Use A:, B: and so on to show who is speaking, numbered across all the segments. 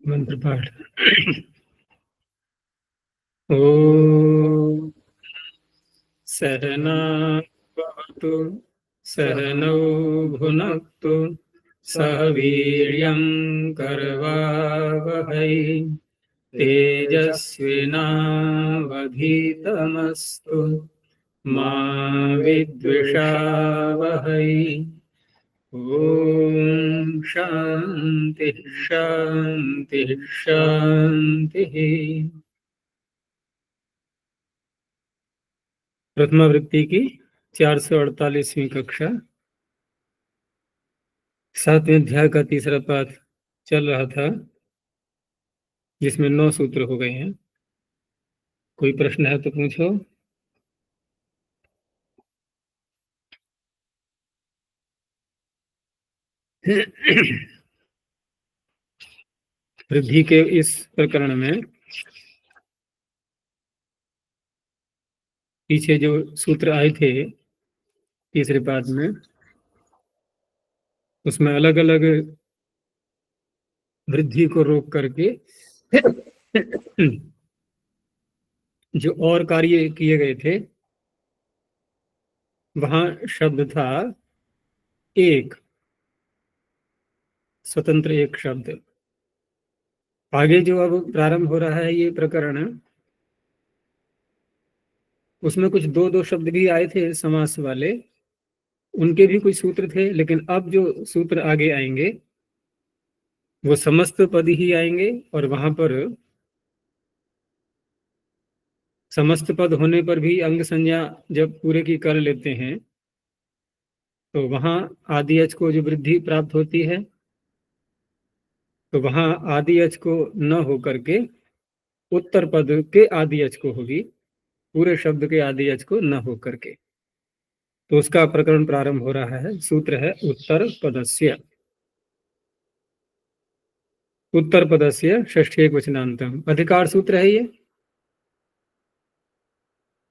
A: मंत्र पाठ। ओम सहना भवतु सहनौ भुनक्तु सह वीर्यं करवावहै तेजस्विनावधीतमस्तु मा विद्विषावहै। ओम शांति शांति शांति। प्रथमा वृत्ति की 448वीं कक्षा 7वें अध्याय का तीसरा पाठ चल रहा था, जिसमें 9 सूत्र हो गए हैं। कोई प्रश्न है तो पूछो। वृद्धि के इस प्रकरण में पीछे जो सूत्र आए थे तीसरे पाठ में, उसमें अलग अलग वृद्धि को रोक करके जो और कार्य किए गए थे, वहां शब्द था एक, स्वतंत्र एक शब्द। आगे जो अब प्रारंभ हो रहा है ये प्रकरण, उसमें कुछ दो दो शब्द भी आए थे समास वाले, उनके भी कुछ सूत्र थे। लेकिन अब जो सूत्र आगे आएंगे वो समस्त पद ही आएंगे, और वहां पर समस्त पद होने पर भी अंग संज्ञा जब पूरे की कर लेते हैं तो वहां आदि अच को जो वृद्धि प्राप्त होती है, तो वहां आदि अच को न हो करके उत्तर पद के आदि अच को होगी, पूरे शब्द के आदि अच को न हो करके। तो उसका प्रकरण प्रारंभ हो रहा है। सूत्र है उत्तर पदस्य। उत्तर पदस्य षष्ठी एक वचनांतम, अधिकार सूत्र है ये।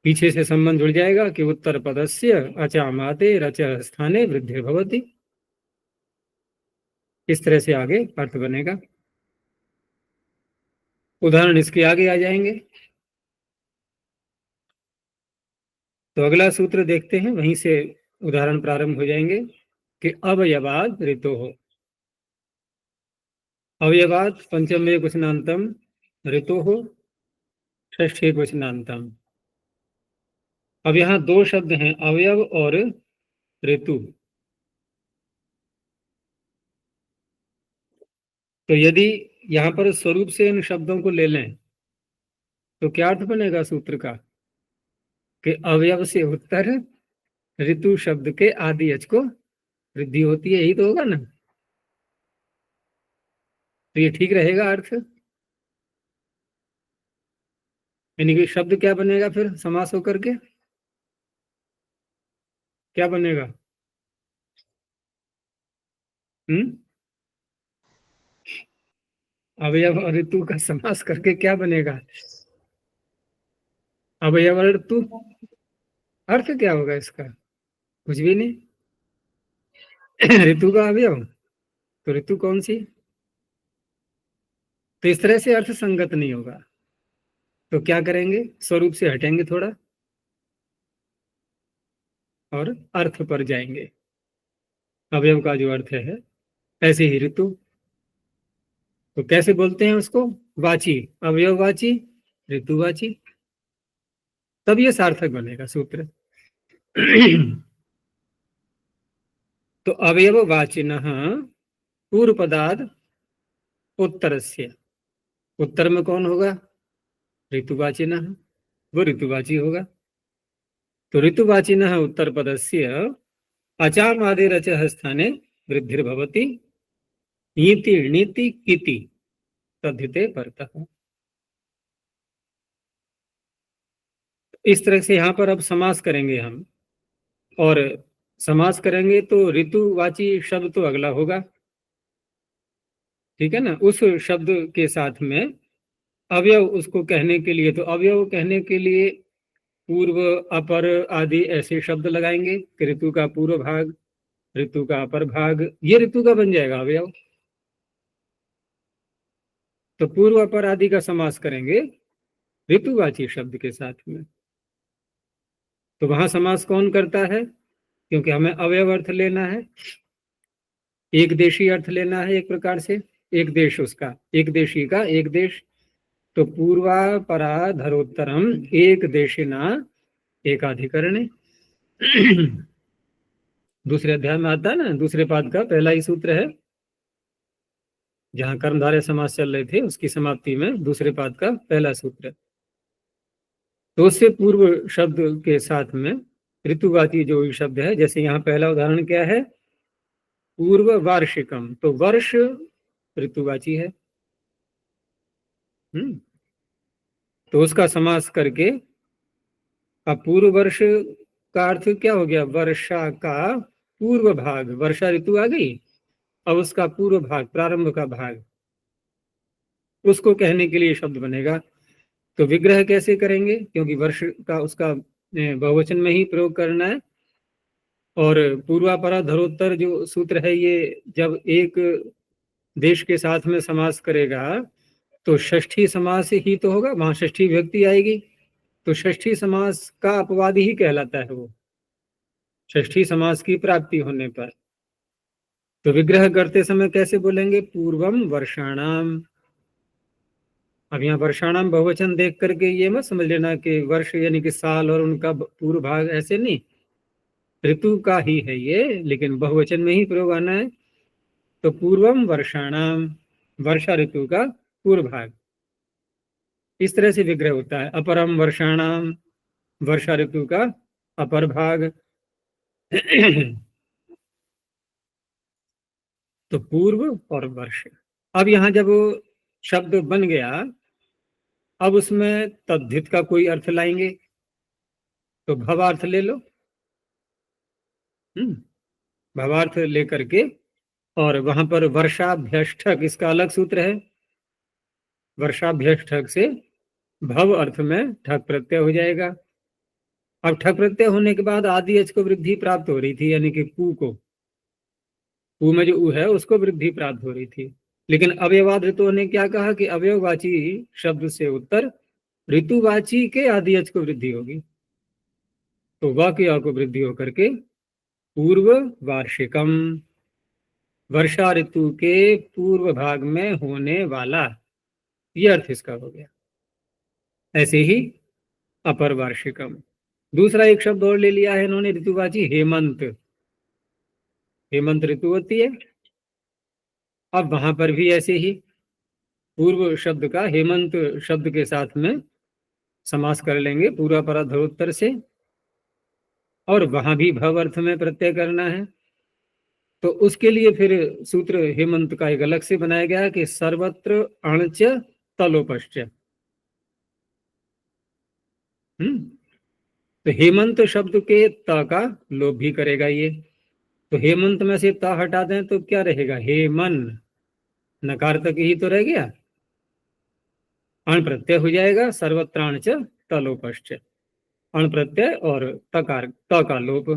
A: पीछे से संबंध जुड़ जाएगा कि उत्तर पदस्य अचामाते रच स्थाने वृद्धि भवति। इस तरह से आगे अर्थ बनेगा। उदाहरण इसके आगे आ जाएंगे। तो अगला सूत्र देखते हैं, वहीं से उदाहरण प्रारंभ हो जाएंगे कि अवयवाद ऋतो हो। अवयवाद पंचम एक वचनांतम ऋतो हो षष्ठ एक वचनांतम। अब यहाँ दो शब्द हैं, अवयव और ऋतु। तो यदि यहाँ पर स्वरूप से इन शब्दों को ले लें तो क्या अर्थ बनेगा सूत्र का कि अवयव से उत्तर ऋतु शब्द के आदि अच को वृद्धि होती है। यही तो होगा ना। तो ये ठीक रहेगा अर्थ। यानी कि शब्द क्या बनेगा फिर समास होकर के, क्या बनेगा? हम्म अवयव और ऋतु का समास करके क्या बनेगा? अवयव और ऋतु। अर्थ क्या होगा इसका? कुछ भी नहीं। ऋतु का अवयव, तो ऋतु कौन सी? तो इस तरह से अर्थ संगत नहीं होगा। तो क्या करेंगे, स्वरूप से हटेंगे थोड़ा और अर्थ पर जाएंगे। अवयव का जो अर्थ है, ऐसे ही ऋतु। तो कैसे बोलते हैं उसको? वाची, अवयववाची, ऋतुवाची। तब ये सार्थक बनेगा सूत्र। तो अवयववाचिनः पूर्व पदार्थ उत्तरस्य। उत्तर में कौन होगा? ऋतुवाचिनः, वो ऋतुवाची होगा। तो ऋतुवाचिनः उत्तर पदस्य अचामादिरचः स्थाने वृद्धिर्भवति नीति णीति किति तद्धिते परतः। इस तरह से यहाँ पर अब समास करेंगे हम, और समास करेंगे तो ऋतुवाची शब्द तो अगला होगा, ठीक है ना। उस शब्द के साथ में अवयव उसको कहने के लिए, तो अवयव कहने के लिए पूर्व अपर आदि ऐसे शब्द लगाएंगे कि ऋतु का पूर्व भाग, ऋतु का अपर भाग, ये ऋतु का बन जाएगा अवयव। तो पूर्व अपर आदि का समास करेंगे ऋतुवाची शब्द के साथ में। तो वहां समास कौन करता है? क्योंकि हमें अवयव अर्थ लेना है, एक देशी अर्थ लेना है, एक प्रकार से एक देश, उसका एक देशी का एक देश। तो पूर्वापरा धरोत्तरम एक देशिना एकाधिकरणे दूसरे अध्याय में आता है ना, दूसरे पाद का पहला ही सूत्र है, जहां कर्मधारय समास चल रहे थे उसकी समाप्ति में दूसरे पाद का पहला सूत्र। तो उससे पूर्व शब्द के साथ में ऋतुवाची जो शब्द है, जैसे यहाँ पहला उदाहरण क्या है, पूर्व वार्षिकम, तो वर्ष ऋतुवाची है। तो उसका समास करके अब पूर्व वर्ष का अर्थ क्या हो गया? वर्षा का पूर्व भाग, वर्षा ऋतु आ गई, अब उसका पूर्व भाग, प्रारंभ का भाग, उसको कहने के लिए शब्द बनेगा। तो विग्रह कैसे करेंगे? क्योंकि वर्ष का उसका बहुवचन में ही प्रयोग करना है। और पूर्वापरा धरोत्तर जो सूत्र है, ये जब एक देश के साथ में समास करेगा तो षष्ठी समास ही तो होगा, वहां षष्ठी विभक्ति आएगी, तो षष्ठी समास का अपवाद ही कहलाता है वो, षष्ठी समास की प्राप्ति होने पर। तो विग्रह करते समय कैसे बोलेंगे? पूर्वम वर्षाणाम। अब यहाँ वर्षाणाम बहुवचन देख करके ये मत समझ लेना कि वर्ष यानी कि साल और उनका पूर्व भाग, ऐसे नहीं, ऋतु का ही है ये, लेकिन बहुवचन में ही प्रयोग आना है। तो पूर्वम वर्षाणाम, वर्षा ऋतु का पूर्व भाग, इस तरह से विग्रह होता है। अपरम वर्षाणाम, वर्षा ऋतु का अपर भाग। तो पूर्व और वर्ष। अब यहां जब शब्द बन गया, अब उसमें तद्धित का कोई अर्थ लाएंगे, तो भवार्थ ले लो। भवार्थ लेकर के, और वहां पर वर्षाभ्यष्टक, इसका अलग सूत्र है। वर्षाभ्यष्टक से भव अर्थ में ठक प्रत्यय हो जाएगा। अब ठक प्रत्यय होने के बाद आदि अच को वृद्धि प्राप्त हो रही थी, यानी कि पू को, पू में जो ऊ है उसको वृद्धि प्राप्त हो रही थी। लेकिन अवयवाद ऋतु ने क्या कहा कि अवयववाची शब्द से उत्तर ऋतुवाची के आदि अच को वृद्धि होगी, तो वा की आ को वृद्धि होकर के पूर्व वार्षिकम, वर्षा ऋतु के पूर्व भाग में होने वाला, ये अर्थ इसका हो गया। ऐसे ही अपर वार्षिकम। दूसरा एक शब्द और ले लिया है इन्होंने ऋतुवाची, हेमंत। हेमंत ऋतु होती है। अब वहां पर भी ऐसे ही पूर्व शब्द का हेमंत शब्द के साथ में समास कर लेंगे पूर्वापरा धरोत्तर से, और वहां भी भव अर्थ में प्रत्यय करना है। तो उसके लिए फिर सूत्र हेमंत का एक अलग से बनाया गया कि सर्वत्र अणच तलोपश्च। तो हेमंत शब्द के त का लोप भी करेगा ये। तो हेमंत में से त हटा दें तो क्या रहेगा? हेमन, नकार तक ही तो रह गया, अण प्रत्यय हो जाएगा, सर्वत्राण च तलोपश्च, अण प्रत्यय और तकार त का लोप।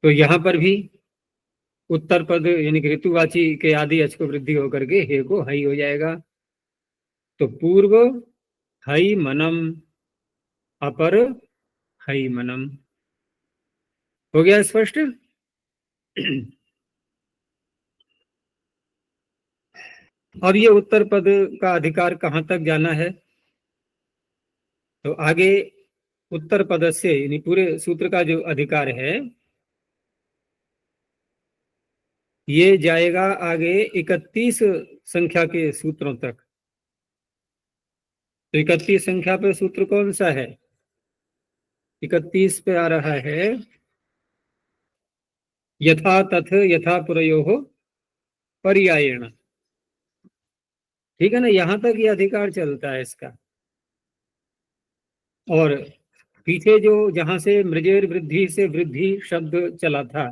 A: तो यहां पर भी उत्तर पद यानी कि ऋतुवाची के आदि अच को वृद्धि होकर के हे को हई हो जाएगा। तो पूर्व हई मनम, अपर हई मनम। हो गया स्पष्ट? अब ये उत्तर पद का अधिकार कहां तक जाना है? तो आगे उत्तर पद से यानी पूरे सूत्र का जो अधिकार है, ये जाएगा आगे 31 संख्या के सूत्रों तक। तो 31 संख्या पे सूत्र कौन सा है? 31 पे आ रहा है यथा तथ यथा पुरयोः पर्यायेण। ठीक है ना, यहां तक ये अधिकार चलता है इसका। और पीछे जो जहां से मृजेर वृद्धि से वृद्धि शब्द चला था,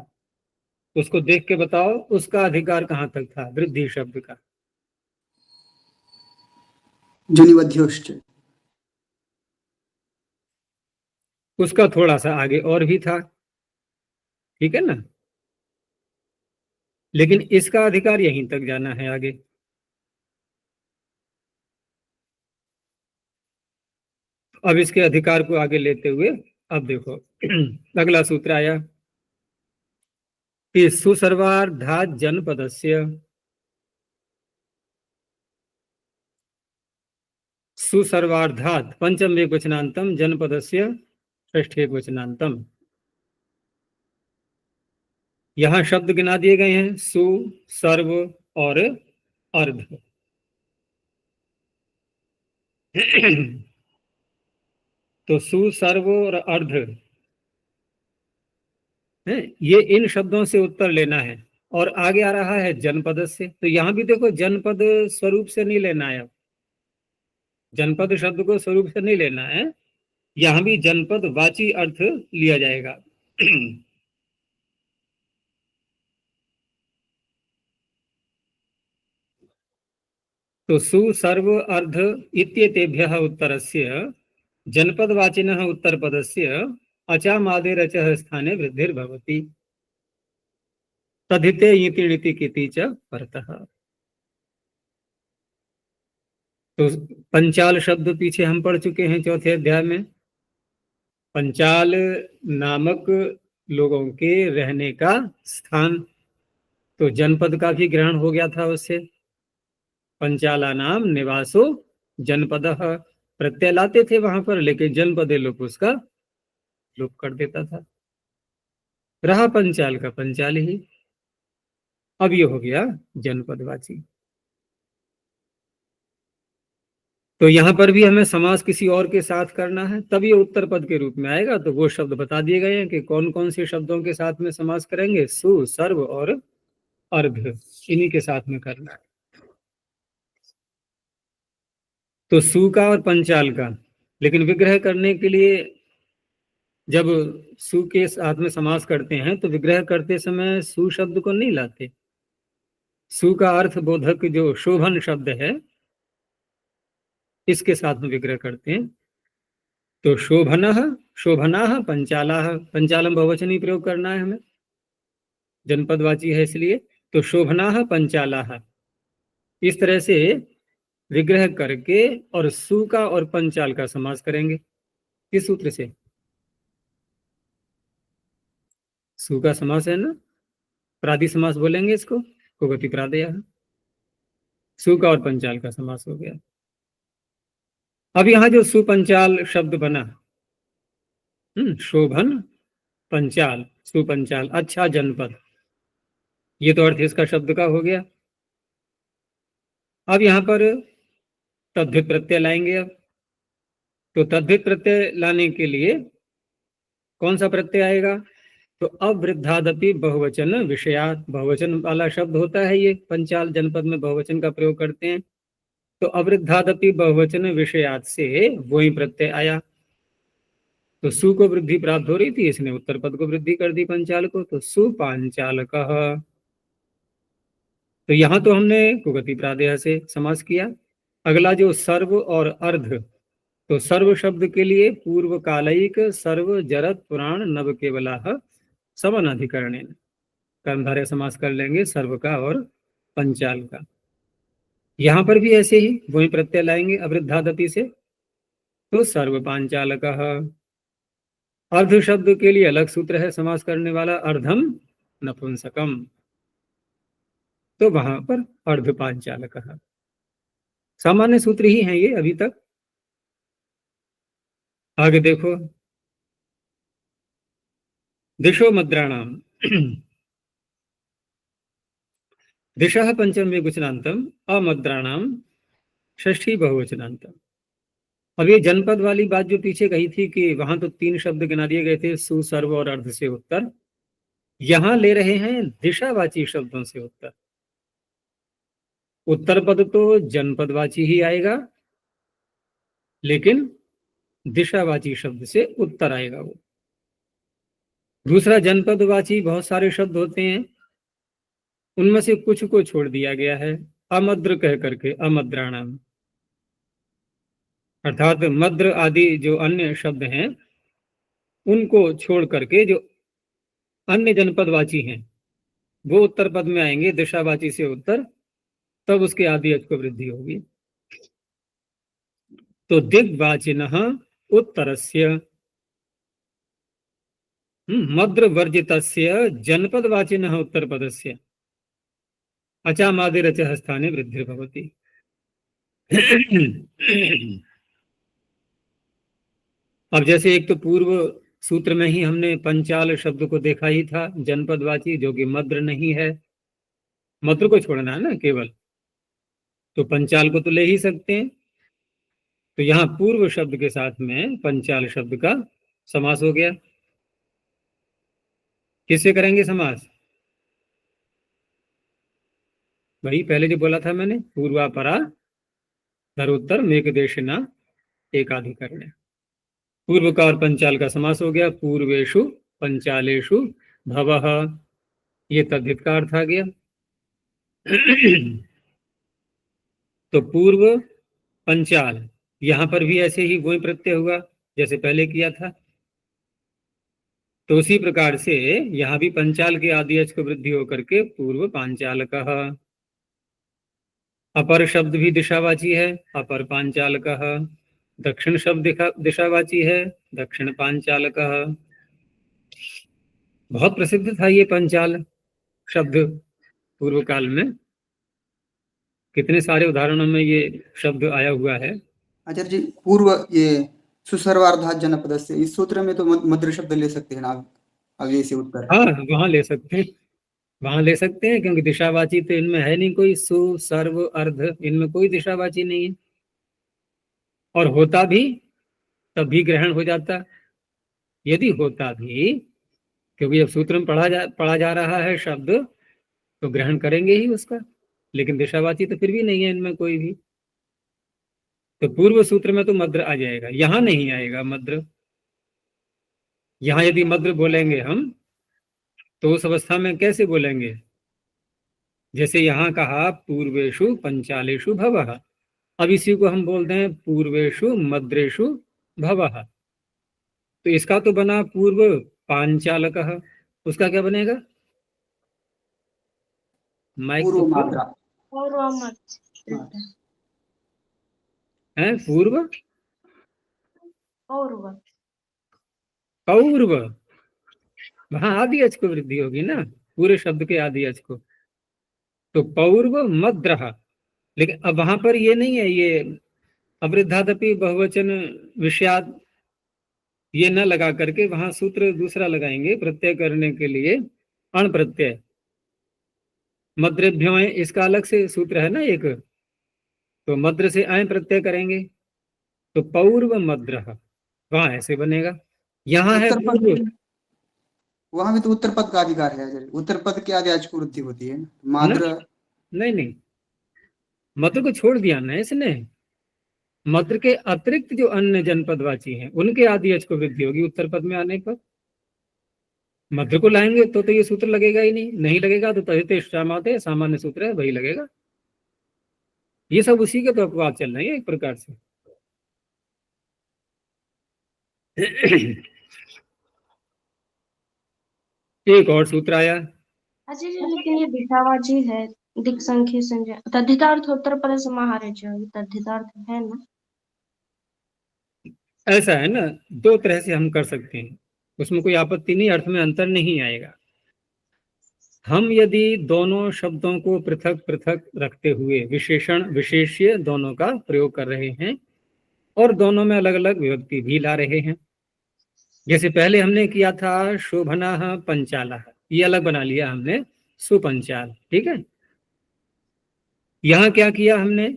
A: उसको देख के बताओ उसका अधिकार कहां तक था वृद्धि शब्द का?
B: जनिवध्योश्च,
A: उसका थोड़ा सा आगे और भी था, ठीक है ना, लेकिन इसका अधिकार यहीं तक जाना है आगे। अब इसके अधिकार को आगे लेते हुए अब देखो अगला सूत्र आया कि सुसर्वार्धात् जनपदस्य, सुसर्वार्धात् पंचम एकवचनांतम जनपदस्य षष्ठ एकवचनांतम। यहां शब्द गिना दिए गए हैं सु, सर्व और अर्ध। तो सु, सर्व और अर्ध है, ये इन शब्दों से उत्तर लेना है। और आगे आ रहा है जनपद से, तो यहां भी देखो जनपद स्वरूप से नहीं लेना है। अब जनपद शब्द को स्वरूप से नहीं लेना है, यहां भी जनपद वाची अर्थ लिया जाएगा। तो सु, सर्व, अर्ध इत्येतेभ्यः उत्तरस्य जनपदवाचिनः उत्तरपदस्य अचामादेरचः स्थाने वृद्धिर्भवति तद्धिते इति णिति किति च परतः। तो पंचाल शब्द पीछे हम पढ़ चुके हैं चौथे अध्याय में। पंचाल नामक लोगों के रहने का स्थान, तो जनपद का भी ग्रहण हो गया था उससे। पंचाला नाम निवासो जनपद, प्रत्यय लाते थे वहां पर, लेकिन जनपदे लोग उसका लोप कर देता था, रहा पंचाल का पंचाल ही। अब ये हो गया जनपदवाची। तो यहां पर भी हमें समास किसी और के साथ करना है, तब ये उत्तर पद के रूप में आएगा। तो वो शब्द बता दिए गए हैं कि कौन कौन से शब्दों के साथ में समास करेंगे, सु, सर्व और अर्ध, इन्हीं के साथ में करना है। तो सु का और पंचाल का, लेकिन विग्रह करने के लिए जब सु के साथ में समास करते हैं तो विग्रह करते समय सु शब्द को नहीं लाते। सु का अर्थ बोधक जो शोभन शब्द है, इसके साथ में विग्रह करते हैं। तो शोभनः, शोभनाः, पंचालाः, पंचालम बहुवचनी प्रयोग करना है हमें, जनपदवाची है इसलिए। तो शोभनाः पंचालाः, इस तरह से विग्रह करके और सु का और पंचाल का समास करेंगे। किस सूत्र से? सु का समास है ना, प्रादि समास बोलेंगे इसको, कोगति प्रादय। सु का और पंचाल का समास हो गया। अब यहां जो सुपंचाल शब्द बना, शोभन पंचाल, सुपंचाल, अच्छा जनपद, ये तो अर्थ इसका शब्द का हो गया। अब यहां पर तद्धित प्रत्यय लाएंगे। अब तो तद्धित प्रत्यय लाने के लिए कौन सा प्रत्यय आएगा? तो अवृद्धादपि बहुवचन विषयात्, बहुवचन वाला शब्द होता है ये, पंचाल जनपद में बहुवचन का प्रयोग करते हैं। तो अवृद्धादपि बहुवचन विषयात् से वही प्रत्यय आया। तो सु को वृद्धि प्राप्त हो रही थी, इसने उत्तर पद को वृद्धि कर दी पंचाल को, तो सुपांचालकः। तो यहां तो हमने कुगति प्रादेय से समास किया। अगला जो सर्व और अर्ध, तो सर्व शब्द के लिए पूर्व कालिक सर्व जरत पुराण नव केवलाः समनाधिकरणेन, कर्मधारय समास कर लेंगे सर्व का और पंचाल का। यहां पर भी ऐसे ही वही प्रत्यय लाएंगे अवृद्धादपि से, तो सर्व पांचालकः। अर्ध शब्द के लिए अलग सूत्र है समास करने वाला, अर्धम नपुंसकम, तो वहां पर अर्ध पांचालकः। सामान्य सूत्र ही हैं ये अभी तक। आगे देखो, दिशो मद्राणाम, दिशः पंचम विवचनांतम अमद्राणाम षष्ठी बहुवचनांतम। अब ये जनपद वाली बात जो पीछे कही थी कि वहां तो 3 शब्द गिना दिए गए थे, सु, सर्व और अर्ध से उत्तर, यहां ले रहे हैं दिशावाची शब्दों से उत्तर। उत्तर पद तो जनपदवाची ही आएगा, लेकिन दिशावाची शब्द से उत्तर आएगा वो। दूसरा, जनपदवाची बहुत सारे शब्द होते हैं, उनमें से कुछ को छोड़ दिया गया है अमद्र कह करके, अमद्राणाम, अर्थात मद्र आदि जो अन्य शब्द हैं उनको छोड़ करके जो अन्य जनपदवाची हैं वो उत्तर पद में आएंगे दिशावाची से उत्तर, तब उसके आदि अच को वृद्धि होगी। तो दिग्वाचिनः उत्तरस्य मद्र वर्जितस्य जनपदवाचिनः उत्तरपदस्य अचामादिरचः स्थाने वृद्धिर्भवति। अब जैसे एक तो पूर्व सूत्र में ही हमने पंचाल शब्द को देखा ही था, जनपदवाची, जो कि मद्र नहीं है, मद्र को छोड़ना है ना केवल, तो पंचाल को तो ले ही सकते हैं। तो यहाँ पूर्व शब्द के साथ में पंचाल शब्द का समास हो गया। किससे करेंगे समास? वही पहले जो बोला था मैंने, पूर्वापरा धरोत्तर मेघदेशिना एकाधिकरण। पूर्व का और पंचाल का समास हो गया। पूर्वेषु पंचालेषु भवः, ये तद्धित का अर्थ आ गया। तो पूर्व पंचाल, यहां पर भी ऐसे ही गोई प्रत्यय हुआ जैसे पहले किया था। तो उसी प्रकार से यहां भी पंचाल के आदि अच को वृद्धि होकर के पूर्व पांचाल कहा। अपर शब्द भी दिशावाची है, अपर पांचाल कहा। दक्षिण शब्द दिशावाची है, दक्षिण पांचाल कहा। बहुत प्रसिद्ध था ये पंचाल शब्द पूर्व काल में, कितने सारे उदाहरणों में ये शब्द आया हुआ है।
B: आचार्य जी, पूर्व ये सुसर्वार्धात जनपद से, इस सूत्र में तो मद्र शब्द ले सकते हैं ना अब ये से उत्तर?
A: हाँ, वहां ले सकते हैं, वहां ले सकते हैं, क्योंकि दिशावाची तो इनमें है नहीं कोई। सु सर्व अर्ध, इनमें कोई दिशावाची नहीं है, और होता भी तब भी ग्रहण हो जाता यदि होता भी, क्योंकि जब सूत्र में पढ़ा जा रहा है शब्द तो ग्रहण करेंगे ही उसका, लेकिन दिशावाची तो फिर भी नहीं है इनमें कोई भी। तो पूर्व सूत्र में तो मद्र आ जाएगा, यहां नहीं आएगा मद्र। यहां यदि मद्र बोलेंगे हम तो उस अवस्था में कैसे बोलेंगे? जैसे यहां कहा पूर्वेषु पंचालेषु भवः, अब इसी को हम बोलते हैं पूर्वेषु मद्रेषु भवः। तो इसका तो बना पूर्व पांचालकः, उसका क्या बनेगा? माइक
B: पूर्व
A: तो
B: मात्रा
A: है, पूर्व पौर्व, वहां आदि अच को वृद्धि होगी ना, पूरे शब्द के आदि अच को। तो पौर्व मद्रः, लेकिन अब वहां पर ये नहीं है, ये अवृद्धादपि बहुवचन विषयाद ये न लगा करके वहां सूत्र दूसरा लगाएंगे प्रत्यय करने के लिए, अण प्रत्यय मद्रेभ्यो, इसका अलग से सूत्र है ना एक, तो मद्र से अय प्रत्यय करेंगे तो पौर्व मद्रः, वहां ऐसे बनेगा। यहाँ है पूर्व,
B: वहां भी तो उत्तर पद का अधिकार है आचार्य, उत्तर पद के आदि आज को वृद्धि होती है माद्र।
A: नहीं, मद्र को छोड़ दिया ना इसने, मद्र के अतिरिक्त जो अन्य जनपदवाची हैं उनके आदि अच को वृद्धि होगी उत्तर पद में आने पर। मद्र को लाएंगे तो ये सूत्र लगेगा ही नहीं लगेगा तो तदिते सामान्य सूत्र है वही लगेगा। ये सब उसी के तो अपवाद चल रहे हैं एक प्रकार से। एक और सूत्र आया।
C: अच्छा जी, लेकिन ये दिशावाची है, दिक् संख्या संज्ञा, तद्धितार्थ उत्तर पद समाहारे च, तद्धितार्थ है ना?
A: ऐसा है ना, दो तरह से हम कर सकते हैं, उसमें कोई आपत्ति नहीं, अर्थ में अंतर नहीं आएगा। हम यदि दोनों शब्दों को पृथक पृथक रखते हुए विशेषण विशेष्य दोनों का प्रयोग कर रहे हैं और दोनों में अलग अलग विभक्ति भी ला रहे हैं, जैसे पहले हमने किया था शोभना पंचाला, ये अलग बना लिया हमने सुपंचाल, ठीक है। यहाँ क्या किया हमने,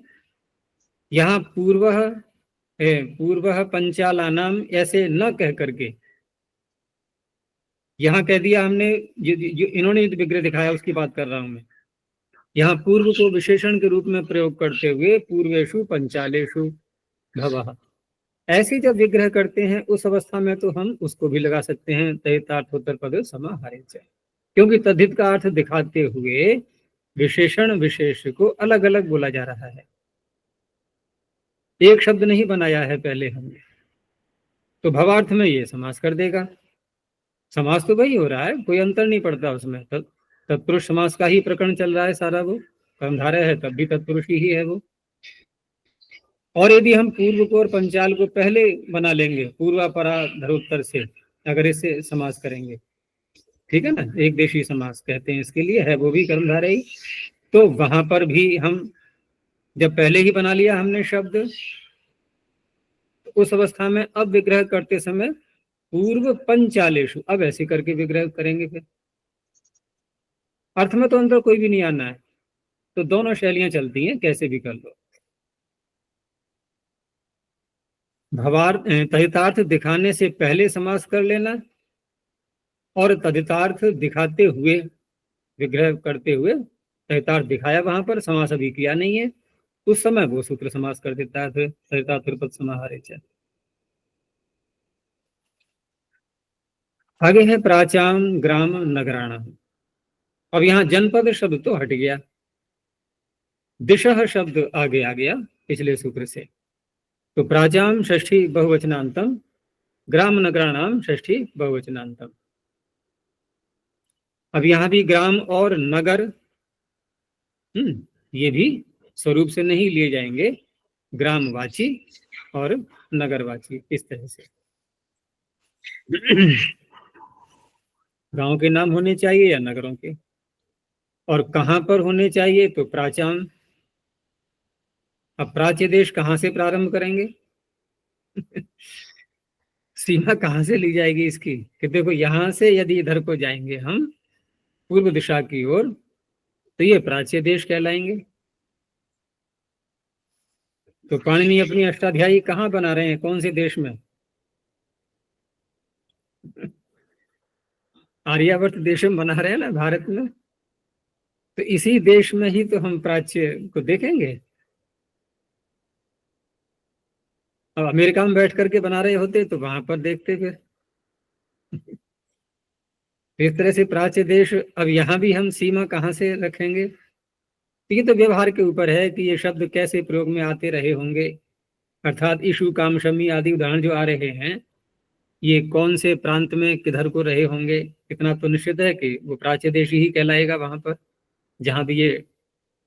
A: यहाँ पूर्व पंचालानाम ऐसे न कह करके यहाँ कह दिया हमने, जो इन्होंने विग्रह दिखाया उसकी बात कर रहा हूं मैं। यहाँ पूर्व को विशेषण के रूप में प्रयोग करते हुए पूर्वेषु पंचालेषु भवः, ऐसे जब विग्रह करते हैं उस अवस्था में तो हम उसको भी लगा सकते हैं तदितार्थोत्तर पद समाहारे च, क्योंकि तद्धित का अर्थ दिखाते हुए विशेषण विशेष को अलग अलग बोला जा रहा है, एक शब्द नहीं बनाया है पहले हमने। तो भवार्थ में ये समास कर देगा, समास तो वही हो रहा है, कोई अंतर नहीं पड़ता उसमें। तत्पुरुष समास का ही प्रकरण चल रहा है सारा, वो कर्मधारय है तब भी तत्पुरुष ही है वो। और यदि हम पूर्व को और पंचाल को पहले बना लेंगे, पूर्वापरा धरोत्तर से, अगर इसे समास करेंगे, ठीक है ना, एक देशी समास कहते हैं इसके लिए, है वो भी कर्मधारय, तो वहां पर भी हम जब पहले ही बना लिया हमने शब्द, तो उस अवस्था में अब विग्रह करते समय पूर्व पंचालेशु, अब ऐसे करके विग्रह करेंगे। फिर अर्थ में तो अंतर कोई भी नहीं आना है, तो दोनों शैलियां चलती हैं, कैसे भी कर लो। भवार्थ तदितार्थ दिखाने से पहले समास कर लेना, और तदितार्थ दिखाते हुए, विग्रह करते हुए तदितार्थ दिखाया, वहां पर समास अभी किया नहीं है, उस समय वो सूत्र समास कर देता है। फिर तदितार्थ त्रिपद समाहारे च। आगे है प्राचाम ग्राम नगराणाम। अब यहाँ जनपद शब्द तो हट गया, दिशः शब्द आगे आ गया पिछले सूत्र से। तो प्राचाम षष्ठी बहुवचनांतम, ग्राम नगराणाम षष्ठी बहुवचनांतम। अब यहाँ भी ग्राम और नगर ये भी स्वरूप से नहीं लिए जाएंगे, ग्रामवाची और नगरवाची, इस तरह से गांव के नाम होने चाहिए या नगरों के, और कहां पर होने चाहिए, तो प्राचाम। अब प्राच्य देश कहां से प्रारंभ करेंगे सीमा कहां से ली जाएगी इसकी, कि देखो यहां से यदि इधर को जाएंगे हम पूर्व दिशा की ओर, तो ये प्राच्य देश कहलाएंगे। तो पाणिनि अपनी अष्टाध्यायी कहाँ बना रहे हैं, कौन से देश में, आर्यावर्त देश में बना रहे हैं ना, भारत में, तो इसी देश में ही तो हम प्राच्य को देखेंगे। अब अमेरिका में बैठ करके बना रहे होते तो वहां पर देखते फिर। इस तरह से प्राच्य देश, अब यहाँ भी हम सीमा कहाँ से रखेंगे, ये तो व्यवहार के ऊपर है कि ये शब्द कैसे प्रयोग में आते रहे होंगे, अर्थात इशु काम शमी आदि उदाहरण जो आ रहे हैं, ये कौन से प्रांत में किधर को रहे होंगे। इतना तो निश्चित है कि वो प्राच्य देश ही कहलाएगा, वहां पर जहां भी ये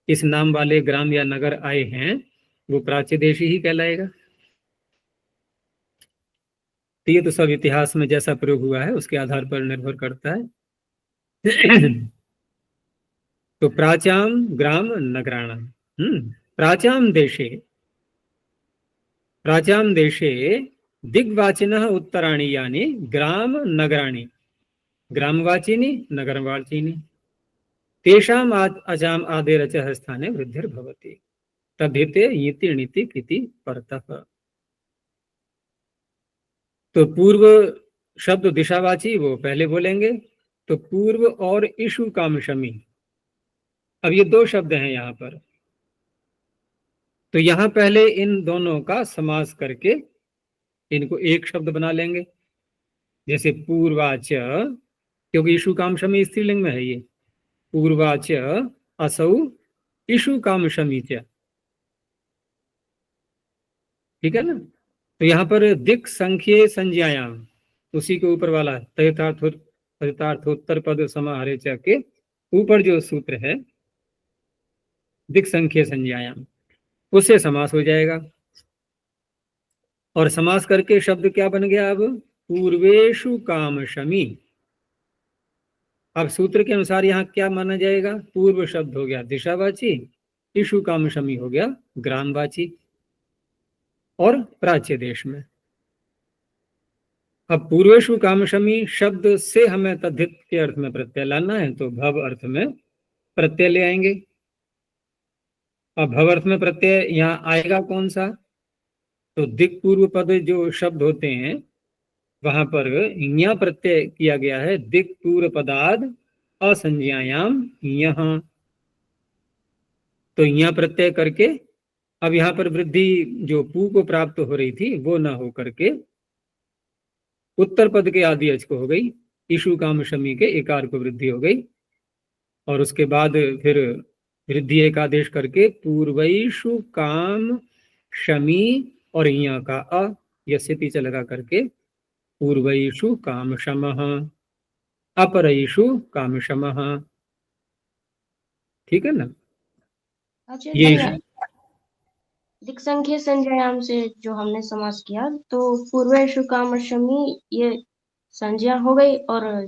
A: इस नाम वाले ग्राम या नगर आए हैं, वो प्राच्य देश ही कहलाएगा। तो ये तो सब इतिहास में जैसा प्रयोग हुआ है उसके आधार पर निर्भर करता है। तो प्राचाम ग्राम नगराणाम, प्राचाम देशे दिग्वाचिनः उत्तराणि यानी ग्राम नगराणि, ग्रामवाचिनी नगरवाचिनी, तेषाम अजाम आदेरचः स्थाने वृद्धिर्भवति, तद्धिते इति नीति किति परतः। तो पूर्व शब्द दिशावाची वो पहले बोलेंगे, तो पूर्व और इशु कामशमी, अब ये दो शब्द हैं यहाँ पर, तो यहाँ पहले इन दोनों का समास करके इनको एक शब्द बना लेंगे। जैसे पूर्वाच, क्योंकि इशु कामशमी स्त्रीलिंग में है ये, पूर्वाच असौ इशु कामशमी च, ठीक है ना। तो यहाँ पर दिक् संख्ये संज्ञायाम, उसी के ऊपर वाला तदितार्थोत्तर पद समाहारे च के ऊपर जो सूत्र है दिक् संख्ये संज्ञायाम, उससे समास हो जाएगा। और समास करके शब्द क्या बन गया, अब पूर्वेशु कामशमी। अब सूत्र के अनुसार यहाँ क्या माना जाएगा, पूर्व शब्द हो गया दिशावाची, इशु कामशमी हो गया ग्रामवाची, और प्राच्य देश में। अब पूर्वेशु कामशमी शब्द से हमें तद्धित के अर्थ में प्रत्यय लाना है, तो भव अर्थ में प्रत्यय ले आएंगे। अब भव अर्थ में प्रत्यय यहाँ आएगा कौन सा, तो दिक् पूर्व पद जो शब्द होते हैं वहां पर यहाँ प्रत्यय किया गया है, दिक् पूर्व पदाद असंज्ञायाम यहाँ, तो यहाँ प्रत्यय करके अब यहाँ पर वृद्धि जो पू को प्राप्त हो रही थी वो ना हो करके उत्तर पद के आदि अच को हो गई, इशु काम शमी के एकार को वृद्धि हो गई, और उसके बाद फिर वृद्धि एक आदेश करके पूर्वैषु काम शमी, और यहाँ का अ यस्य पीछे लगा करके पूर्वैषु काम शमः अपरैषु काम शमः, ठीक है ना।
C: अच्छा
A: ये
C: भैया, दिक् संख्य संज्ञायाम से जो हमने समास किया तो पूर्वेषु कामशमी ये संज्ञा हो गई, और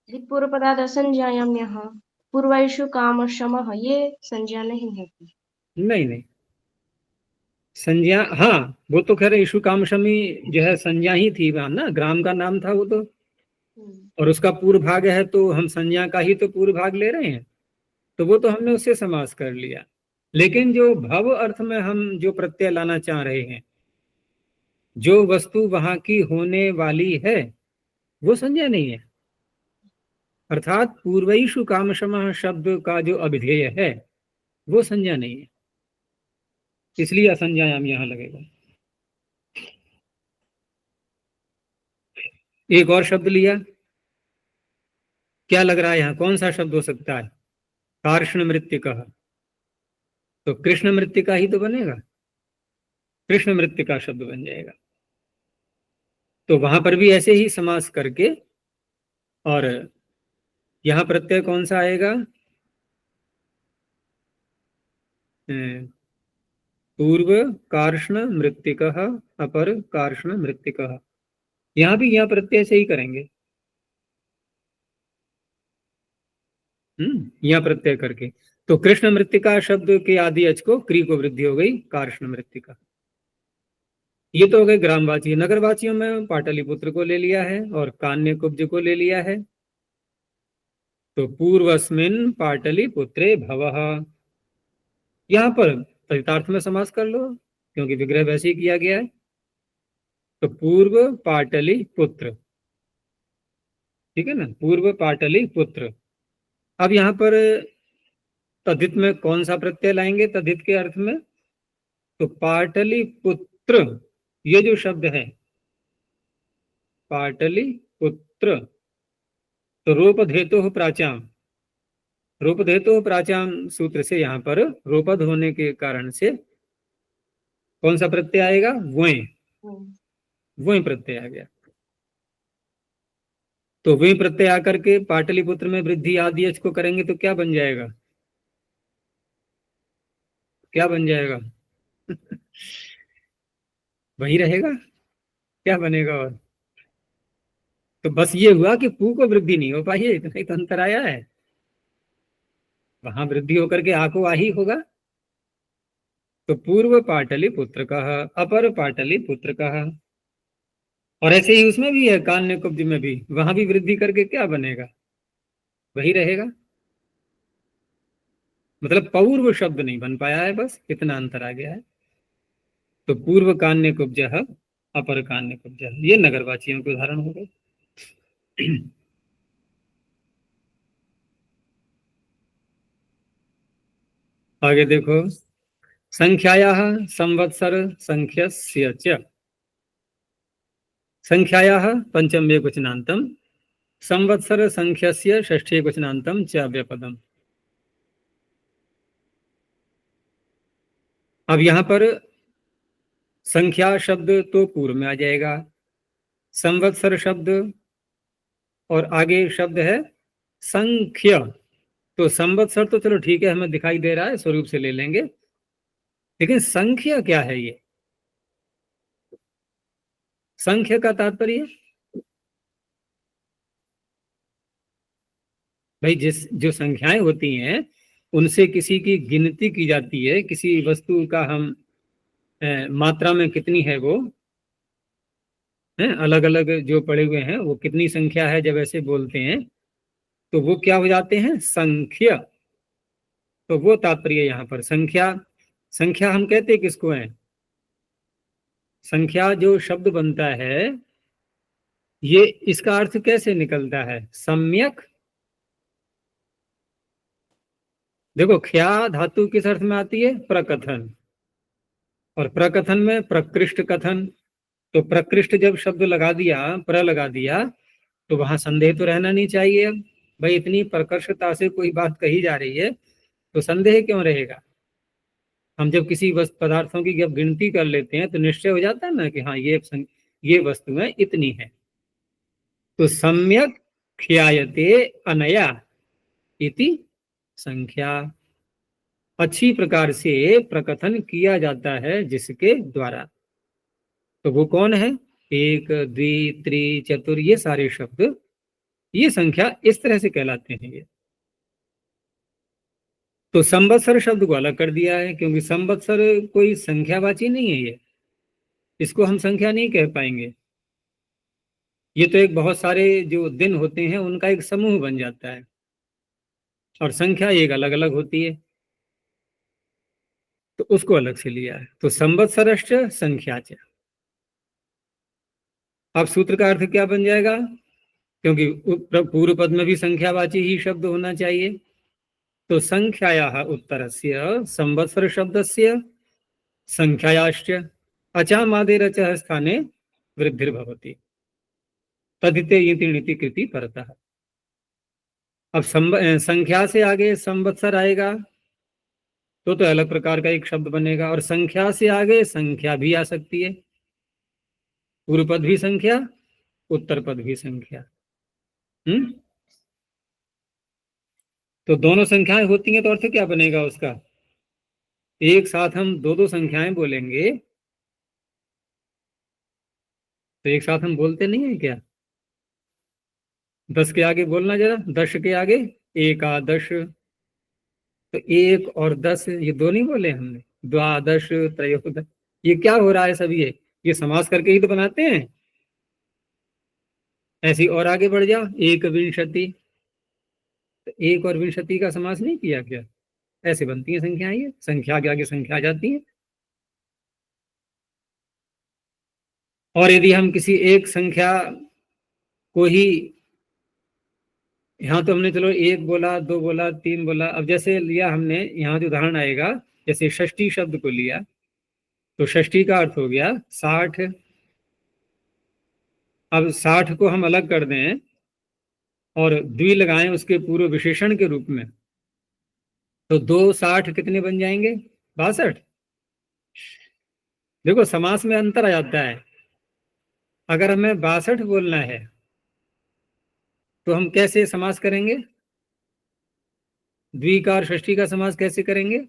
C: दिक् पूर्व पदार्थ असंज्ञायाम यहाँ पूर्वेषु कामशमः ये संज्ञा नहीं है।
A: नहीं नहीं, संज्ञा, हाँ वो तो खैर ईशु कामशमी जो है संज्ञा ही थी वहां ना, ग्राम का नाम था वो तो, और उसका पूर्व भाग है तो हम संज्ञा का ही तो पूर्व भाग ले रहे हैं, तो वो तो हमने उससे समास कर लिया। लेकिन जो भव अर्थ में हम जो प्रत्यय लाना चाह रहे हैं, जो वस्तु वहां की होने वाली है वो संज्ञा नहीं है। अर्थात पूर्वैषु कामशमः शब्द का जो अभिधेय है वो संज्ञा नहीं है, इसलिए असंज्ञायाम यहां लगेगा। एक और शब्द लिया, क्या लग रहा है यहाँ कौन सा शब्द हो सकता है? कार्ष्ण मृत्तिकः, तो कृष्ण मृत्तिका ही तो बनेगा, कृष्ण मृत्तिका शब्द बन जाएगा। तो वहां पर भी ऐसे ही समास करके, और यहां प्रत्यय कौन सा आएगा? पूर्व कार्ष्ण मृत्तिकः अपर कार्ष्ण मृत्तिकः, यहां भी यहां प्रत्यय से ही करेंगे। यहां प्रत्यय करके, तो कृष्ण मृत्तिका शब्द के आदि अच को क्री को वृद्धि हो गई कार्ष्ण मृत्तिका। ये तो हो गए ग्रामवाची। नगरवाचियों में पाटलिपुत्र को ले लिया है और कान्य कुब्ज को ले लिया है, तो पूर्वस्मिन पाटलिपुत्रे भवः, यहां पर चरितार्थ में समास कर लो क्योंकि विग्रह वैसे ही किया गया है। तो पूर्व पाटलिपुत्र, ठीक है ना, पूर्व पाटलिपुत्र। अब यहां पर तद्धित में कौन सा प्रत्यय लाएंगे तद्धित के अर्थ में? तो पाटलिपुत्र ये जो शब्द है पाटलिपुत्र, तो रोपधेतु प्राचाम, रोपधेतु प्राचाम सूत्र से यहां पर रोपध होने के कारण से कौन सा प्रत्यय आएगा? वोय, वोय प्रत्यय आ गया। तो वोय प्रत्यय आकर के पाटलिपुत्र में वृद्धि आदि अच को करेंगे तो क्या बन जाएगा? क्या बन जाएगा? वही रहेगा, क्या बनेगा? और तो बस ये हुआ कि पू को वृद्धि नहीं हो पाई है, इतना ही तो अंतर आया है। वहां वृद्धि होकर के आ को आ ही होगा। तो पूर्व पाटलिपुत्र कहा, अपर पाटलिपुत्र कहा, और ऐसे ही उसमें भी है कान्य कुब्ज में भी, वहां भी वृद्धि करके क्या बनेगा? वही रहेगा। मतलब पूर्व शब्द नहीं बन पाया है, बस इतना अंतर आ गया है। तो पूर्व कान्य कुब्ज, अपर कान्य कुब्ज, ये नगरवाचियों के उदाहरण हो गए। आगे देखो, संख्यायाः संवत्सर संख्यस्य च, संख्यायाः पंचम एकवचनान्तं, संवत्सर संख्यस्य षष्ठी एकवचनान्तं च व्यापदम्। अब यहां पर संख्या शब्द तो पूर्व में आ जाएगा, संवत्सर शब्द और आगे शब्द है संख्य। तो संवत्सर तो चलो ठीक है, हमें दिखाई दे रहा है, स्वरूप से ले लेंगे, लेकिन संख्या क्या है? ये संख्या का तात्पर्य भाई जिस जो संख्याएं होती हैं उनसे किसी की गिनती की जाती है, किसी वस्तु का हम मात्रा में कितनी है वो है, अलग अलग जो पड़े हुए हैं वो कितनी संख्या है, जब ऐसे बोलते हैं तो वो क्या हो जाते हैं? संख्या। तो वो तात्पर्य यहाँ पर संख्या, संख्या हम कहते किसको है? संख्या जो शब्द बनता है ये इसका अर्थ कैसे निकलता है? सम्यक। देखो ख्या धातु किस अर्थ में आती है? प्रकथन, और प्रकथन में प्रकृष्ट कथन। तो प्रकृष्ट जब शब्द लगा दिया, प्र लगा दिया, तो वहां संदेह तो रहना नहीं चाहिए। अब भाई इतनी प्रकर्षता से कोई बात कही जा रही है तो संदेह क्यों रहेगा? हम जब किसी वस्तु पदार्थों की जब गिनती कर लेते हैं तो निश्चय हो जाता है ना कि हाँ ये वस्तुएं इतनी है। तो सम्यक ख्यायते अनया इति संख्या। अच्छी प्रकार से प्रकथन किया जाता है जिसके द्वारा। तो वो कौन है? एक, द्वि, त्रि, चतुर, ये सारे शब्द, ये संख्या इस तरह से कहलाते हैं ये। तो संवत्सर शब्द को अलग कर दिया है, क्योंकि संवत्सर कोई संख्यावाची नहीं है ये, इसको हम संख्या नहीं कह पाएंगे। ये तो एक बहुत सारे जो दिन होते हैं उनका एक समूह बन जाता है, और संख्या एक अलग अलग होती है, तो उसको अलग से लिया है। तो संवत्सरश्च संख्याच। अब सूत्र का अर्थ क्या बन जाएगा? क्योंकि पूर्व पद में भी संख्यावाची ही शब्द होना चाहिए, तो संख्यायाः उत्तरस्य संवत्सर शब्दस्य संख्यायाश्च अचामादेरचः स्थाने वृद्धिर्भवति तदिते इति नीति कृति परतः। अब संख्या से आगे संवत्सर आएगा तो अलग प्रकार का एक शब्द बनेगा, और संख्या से आगे संख्या भी आ सकती है, पूर्व पद भी संख्या, उत्तर पद भी संख्या। तो दोनों संख्याएं होती हैं तो अर्थ क्या बनेगा उसका? एक साथ हम दो दो संख्याएं बोलेंगे तो एक साथ हम बोलते नहीं है क्या? 10 के आगे बोलना जरा, 10 के आगे एकादश, तो 1 और 10 ये दो नहीं बोले हमने, द्वादश, त्रयोदश। ये क्या हो रहा है सब? ये समास करके ही तो बनाते हैं। ऐसी और आगे बढ़ जाओ, एक विंशति, तो एक और विंशति का समास नहीं किया क्या? ऐसे बनती है संख्याएं, ये संख्या के आगे संख्या आ जाती है। और यदि हम किसी एक संख्या को ही, यहाँ तो हमने चलो 1 बोला, 2 बोला, 3 बोला, अब जैसे लिया हमने यहाँ जो उदाहरण आएगा, जैसे षष्ठी शब्द को लिया, तो षष्ठी का अर्थ हो गया 60। अब 60 को हम अलग कर दें और द्वि लगाएं उसके पूर्व विशेषण के रूप में, तो 2 60 कितने बन जाएंगे? 62। देखो समास में अंतर आ जाता है। अगर हमें 62 बोलना है तो हम कैसे समास करेंगे? द्विका और षष्ठी का समास कैसे करेंगे?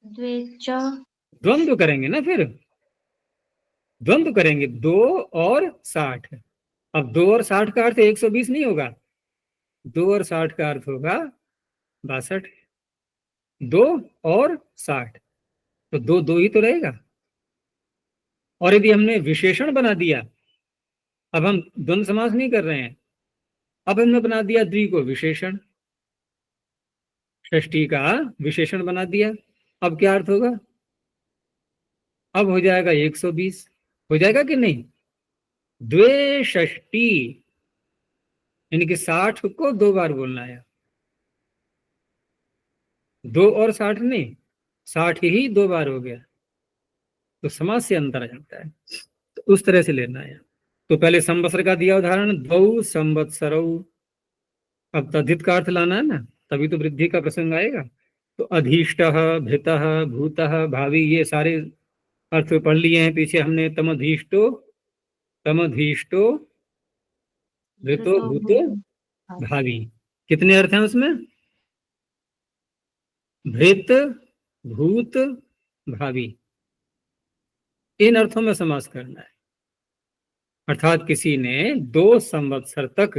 A: द्वंद्व करेंगे ना, फिर द्वंद्व करेंगे, 2 और 60। अब 2 और 60 का अर्थ 120 नहीं होगा, 2 और 60 का अर्थ होगा 62। 2 और 60, तो 2 2 ही तो रहेगा। और यदि हमने विशेषण बना दिया, अब हम द्वंद्व समास नहीं कर रहे हैं, अब हमने बना दिया द्वि को विशेषण, षष्ठी का विशेषण बना दिया, अब क्या अर्थ होगा? अब हो जाएगा 120। हो जाएगा कि नहीं? द्वे षष्ठी, यानी कि 60 को 2 बार बोलना है, 2 और 60 नहीं, 60 ही 2 बार हो गया, तो समास से अंतर आ जाता है। तो उस तरह से लेना है। तो पहले संवत्सर का दिया उदाहरण, द्वौ संवत्सरौ। अब तद्धित का अर्थ लाना है ना, तभी तो वृद्धि का प्रसंग आएगा। तो अधीष्टः, भृतः, भूतः, भावी, ये सारे अर्थ पढ़ लिए हैं पीछे हमने। तमधीष्टो, तमधीष्टो, भृतो, भूतो, भावी। कितने अर्थ हैं उसमें? भृत, भूत, भावी, इन अर्थों में समास करना है। अर्थात किसी ने 2 संवत्सर तक,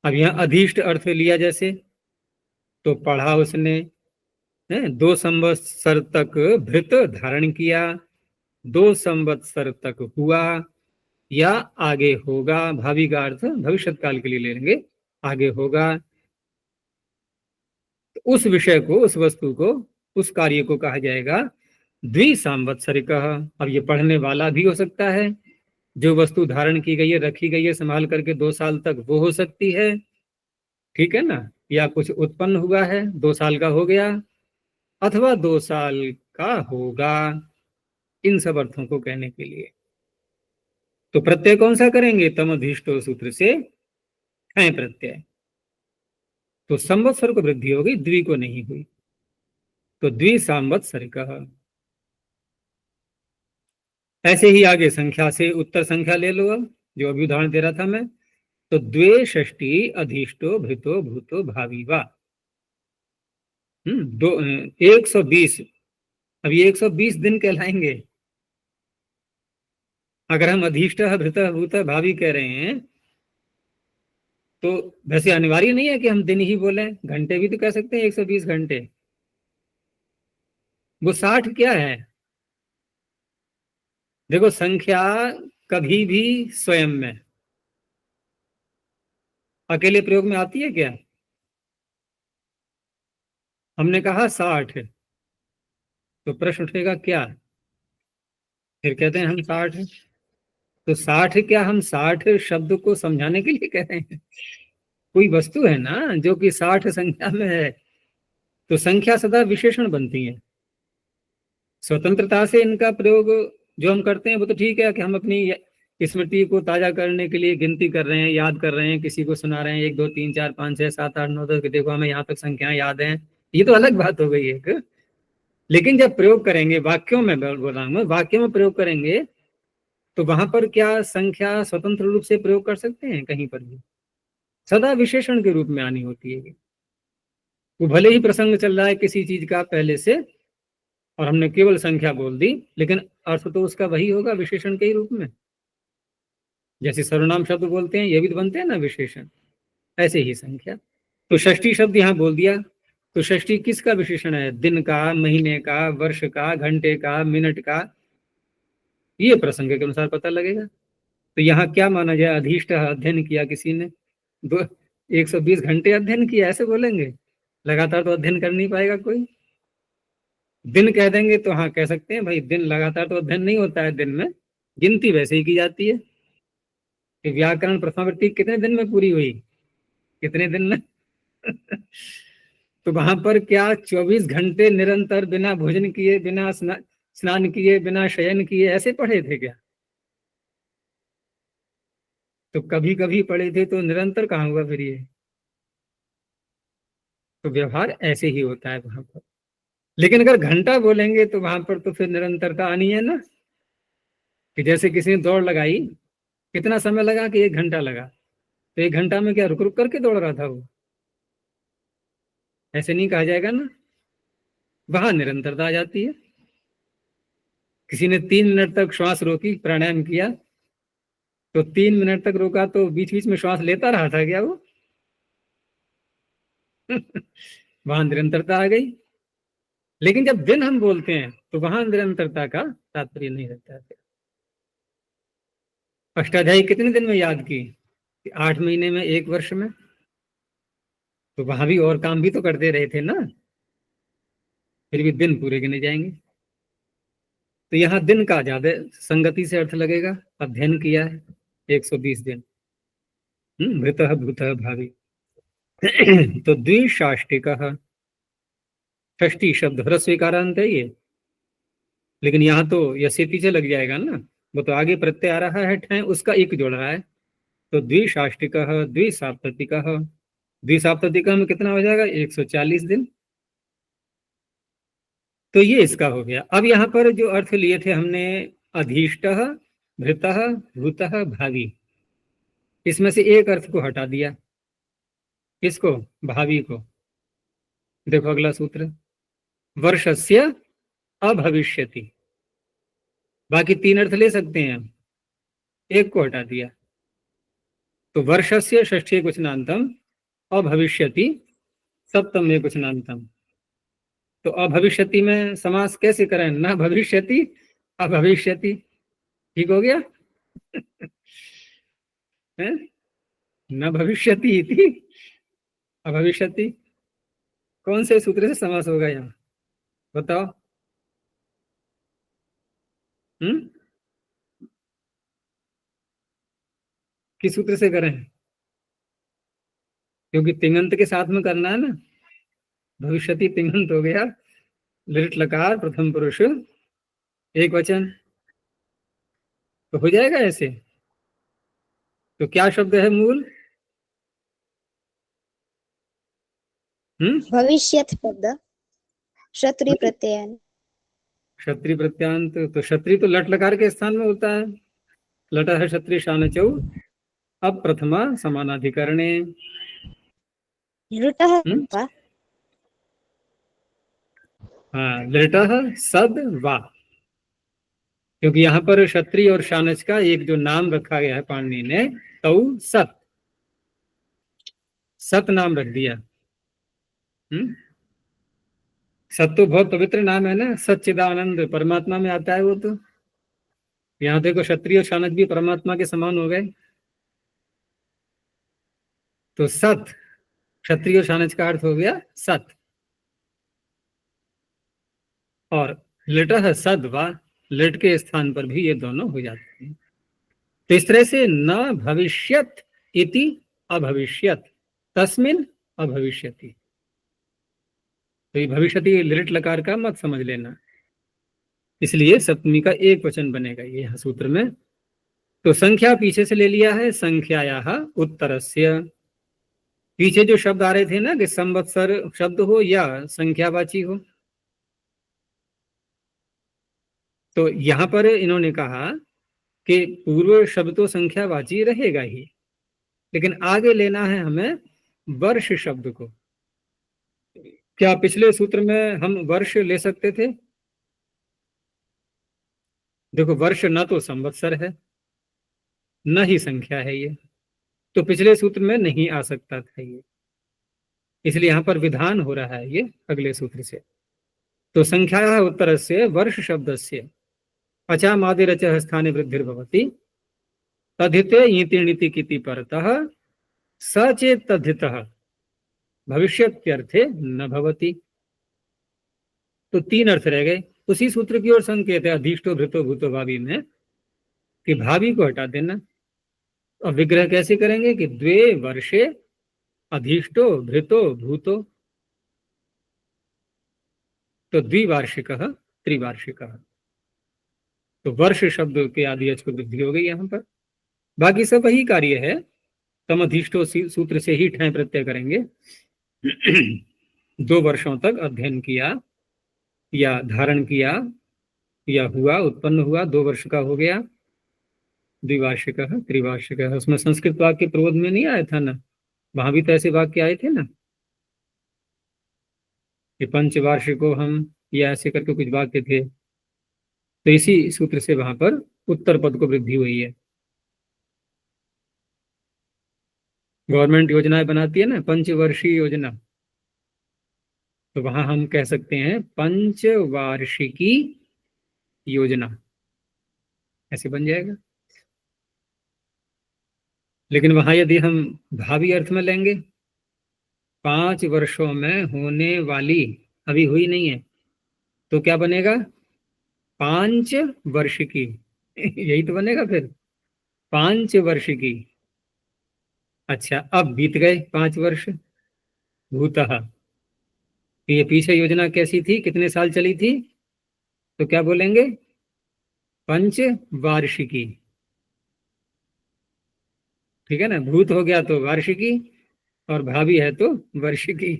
A: अब यहां अधीष्ट अर्थ लिया जैसे, तो पढ़ा उसने, 2 संवत्सर तक भृत धारण किया, 2 संवत्सर तक हुआ, या आगे होगा, भावी का अर्थ भविष्यत काल के लिए ले लेंगे, आगे होगा। तो उस विषय को, उस वस्तु को, उस कार्य को कहा जाएगा द्विसांवत्सरिकः। अब ये पढ़ने वाला भी हो सकता है, जो वस्तु धारण की गई है, रखी गई है संभाल करके 2 साल तक, वो हो सकती है, ठीक है ना, या कुछ उत्पन्न हुआ है 2 साल का हो गया, अथवा 2 साल का होगा, इन सब अर्थों को कहने के लिए। तो प्रत्यय कौन सा करेंगे? तमधीष्टो सूत्र से ठय प्रत्यय। तो संवत्सर को वृद्धि हो गई, द्वि को नहीं हुई, तो द्विसांवत्सरिकः। ऐसे ही आगे संख्या से उत्तर संख्या ले लो, अब जो अभी उदाहरण दे रहा था मैं। तो द्वे षष्ठी अधिष्टो भृतो भूतो भावी वा। 120, अब ये 120 दिन कहलाएंगे। अगर हम अधिष्ट भृत भूत भावी कह रहे हैं तो वैसे अनिवार्य नहीं है कि हम दिन ही बोले, घंटे भी तो कह सकते हैं, 120 घंटे। वो 60 क्या है? देखो, संख्या कभी भी स्वयं में अकेले प्रयोग में आती है क्या? हमने कहा 60, तो प्रश्न उठेगा क्या? फिर कहते हैं हम 60, तो 60 क्या हम 60 शब्द को समझाने के लिए कह रहे हैं? कोई वस्तु है ना जो कि 60 संख्या में है, तो संख्या सदा विशेषण बनती है। स्वतंत्रता से इनका प्रयोग जो हम करते हैं वो तो ठीक है कि हम अपनी स्मृति को ताजा करने के लिए गिनती कर रहे हैं, याद कर रहे हैं, किसी को सुना रहे हैं 1 2 3 4 5 6 7 8 9 10, देखो हमें यहाँ तक संख्याएं याद हैं, ये तो अलग बात हो गई एक। लेकिन जब प्रयोग करेंगे, वाक्यों में बोल रहा हूँ, वाक्यों में प्रयोग करेंगे तो वहां पर क्या संख्या स्वतंत्र रूप से प्रयोग कर सकते हैं? कहीं पर भी सदा विशेषण के रूप में आनी होती है। वो भले ही प्रसंग चल रहा है किसी चीज का पहले से और हमने केवल संख्या बोल दी, लेकिन अर्थ तो उसका वही होगा विशेषण के ही रूप में। जैसे सर्वनाम शब्द बोलते हैं, ये भी तो बनते हैं ना विशेषण, ऐसे ही संख्या। तो षष्ठी शब्द यहाँ बोल दिया, तो षष्ठी किसका विशेषण है? दिन का, महीने का, वर्ष का, घंटे का, मिनट का, ये प्रसंग के अनुसार पता लगेगा। तो यहाँ क्या माना जाए? अधिष्ट अध्ययन किया किसी ने, 120 घंटे अध्ययन किया, ऐसे बोलेंगे? लगातार तो अध्ययन कर नहीं पाएगा कोई। दिन कह देंगे तो हाँ कह सकते हैं भाई, दिन लगातार तो अध्ययन नहीं होता है, दिन में गिनती वैसे ही की जाती है कि व्याकरण प्रथमावृत्ति कितने दिन में पूरी हुई, कितने दिन में तो वहां पर क्या 24 घंटे निरंतर बिना भोजन किए, बिना स्नान किए, बिना शयन किए ऐसे पढ़े थे क्या? तो कभी कभी पढ़े थे, तो निरंतर कहाँ हुआ फिर ये? तो व्यवहार ऐसे ही होता है वहां पर। लेकिन अगर घंटा बोलेंगे तो वहां पर तो फिर निरंतरता आनी है ना, कि जैसे किसी ने दौड़ लगाई, कितना समय लगा? कि 1 घंटा लगा, तो 1 घंटा में क्या रुक रुक करके दौड़ रहा था वो? ऐसे नहीं कहा जाएगा ना, वहां निरंतरता आ जाती है। किसी ने 3 मिनट तक श्वास रोकी, प्राणायाम किया, तो 3 मिनट तक रोका, तो बीच बीच में श्वास लेता रहा था क्या वो? वहां निरंतरता आ गई। लेकिन जब दिन हम बोलते हैं तो वहां निरंतरता का तात्पर्य नहीं रहता है। अष्टाध्यायी कितने दिन में याद की? 8 महीने में, 1 वर्ष में। तो वहां भी और काम भी तो करते रहे थे ना, फिर भी दिन पूरे गिने जाएंगे। तो यहाँ दिन का ज्यादा संगति से अर्थ लगेगा, अध्ययन किया है 120 दिन। भृतः भूतः भावी। तो द्विशाष्टिक, षष्ठी शब्द ह्रस्व स्वीकारांत है ये, लेकिन यहाँ तो यसे पीछे लग जाएगा ना, वो तो आगे प्रत्यय आ रहा है, ठय उसका एक जोड़ रहा है। तो द्विशाष्टिक द्विसाप्ततिक, द्विसाप्ततिक में कितना हो जाएगा? 140 दिन। तो ये इसका हो गया। अब यहाँ पर जो अर्थ लिए थे हमने, अधीष्ट, भृतः, भूतः, भावी, इसमें से एक अर्थ को हटा दिया। किसको? भावी को। देखो अगला सूत्र, वर्षस्य अभविष्यति। बाकी 3 अर्थ ले सकते हैं हम, एक को हटा दिया। तो वर्षस्य षष्ठी क्वचनांतम, अभविष्यति सप्तम में क्वचनांतम। तो अभविष्यति में समास कैसे करें? न भविष्यति अभविष्यति, ठीक हो गया है? न भविष्यति इति अभविष्यति, कौन से सूत्र से समास होगा यहाँ बताओ? किस सूत्र से करें? क्योंकि तिङंत के साथ में करना है ना, भविष्यति तिङंत हो गया, लिट लकार प्रथम पुरुष एक वचन, तो हो जाएगा ऐसे। तो क्या शब्द है मूल?
D: भविष्यत् शब्द क्षत्रिय प्रत्यय,
A: क्षत्रिय प्रत्यांत। तो क्षत्रिय तो लट लकार के स्थान में होता है, लटा है क्षत्रिय शान चौ, अब प्रथमा समानाधिकरणे
D: लृटः
A: हम्म?
D: वा
A: हाँ, लृटः सद वा, क्योंकि यहाँ पर क्षत्रिय और शानच का एक जो नाम रखा गया है पाणिनि ने, तौ सत, सत नाम रख दिया। सत तो बहुत पवित्र नाम है ना, सच्चिदानंद परमात्मा में आता है वो तो। यहाँ देखो क्षत्रिय और शानच भी परमात्मा के समान हो गए। तो सत, क्षत्रिय और शानच का अर्थ हो गया सत, और लिटः सद वा, लिट के स्थान पर भी ये दोनों हो जाते हैं। तो इस तरह से न भविष्यत इति अभविष्यत, तस्मिन अभविष्यति। तो ये भविष्यति लिट लकार का मत समझ लेना, इसलिए सप्तमी का एक वचन बनेगा ये यहाँ सूत्र में। तो संख्या पीछे से ले लिया है, संख्यायाः उत्तरस्य। पीछे जो शब्द आ रहे थे ना कि संवत्सर शब्द हो या संख्यावाची हो, तो यहां पर इन्होंने कहा कि पूर्व शब्द तो संख्यावाची रहेगा ही, लेकिन आगे लेना है हमें वर्ष शब्द को। क्या पिछले सूत्र में हम वर्ष ले सकते थे? देखो, वर्ष न तो संवत्सर है न ही संख्या है ये, तो पिछले सूत्र में नहीं आ सकता था ये, इसलिए यहां पर विधान हो रहा है ये अगले सूत्र से। तो संख्या उत्तर से वर्ष शब्द से अचामादिरच स्थाने वृद्धिर्भवति, तद्धिते ईति किति परतः सचेत तद्धितः भविष्यत्यर्थे न भवति। तो तीन अर्थ रह गए। उसी सूत्र की ओर संकेत है अधिष्टो भृतो भूतो भावी में, कि भावी को हटा देना। और विग्रह कैसे करेंगे कि द्वे वर्षे अधिष्टो भृतो भूतो, तो द्विवार्षिकः त्रिवार्षिकः। तो वर्ष शब्द के आदि अच को वृद्धि हो गई यहाँ पर। बाकी सब वही कार्य है, तम अधिष्टो सूत्र से ही ठय प्रत्यय करेंगे। 2 वर्षों तक अध्ययन किया या धारण किया या हुआ, उत्पन्न हुआ, 2 वर्ष का हो गया, द्विवार्षिकः त्रिवार्षिकः। उसमें संस्कृत वाक्य प्रबोध में नहीं आया था ना, वहां भी तो ऐसे वाक्य आए थे ना कि पंचवार्षिको हम, या ऐसे करके कुछ वाक्य थे। तो इसी सूत्र से वहां पर उत्तर पद को वृद्धि हुई है। गवर्नमेंट योजनाएं बनाती है ना, पंचवर्षीय योजना, तो वहां हम कह सकते हैं पंचवार्षिकी योजना, ऐसे बन जाएगा। लेकिन वहां यदि हम भावी अर्थ में लेंगे, 5 वर्षों में होने वाली, अभी हुई नहीं है, तो क्या बनेगा? 5 वर्ष की। यही तो बनेगा फिर, 5 वर्ष की। अच्छा, अब बीत गए 5 वर्ष, भूतः। ये पीछे योजना कैसी थी, कितने साल चली थी? तो क्या बोलेंगे? पंचवार्षिकी। ठीक है ना, भूत हो गया तो वार्षिकी, और भावी है तो वर्षिकी।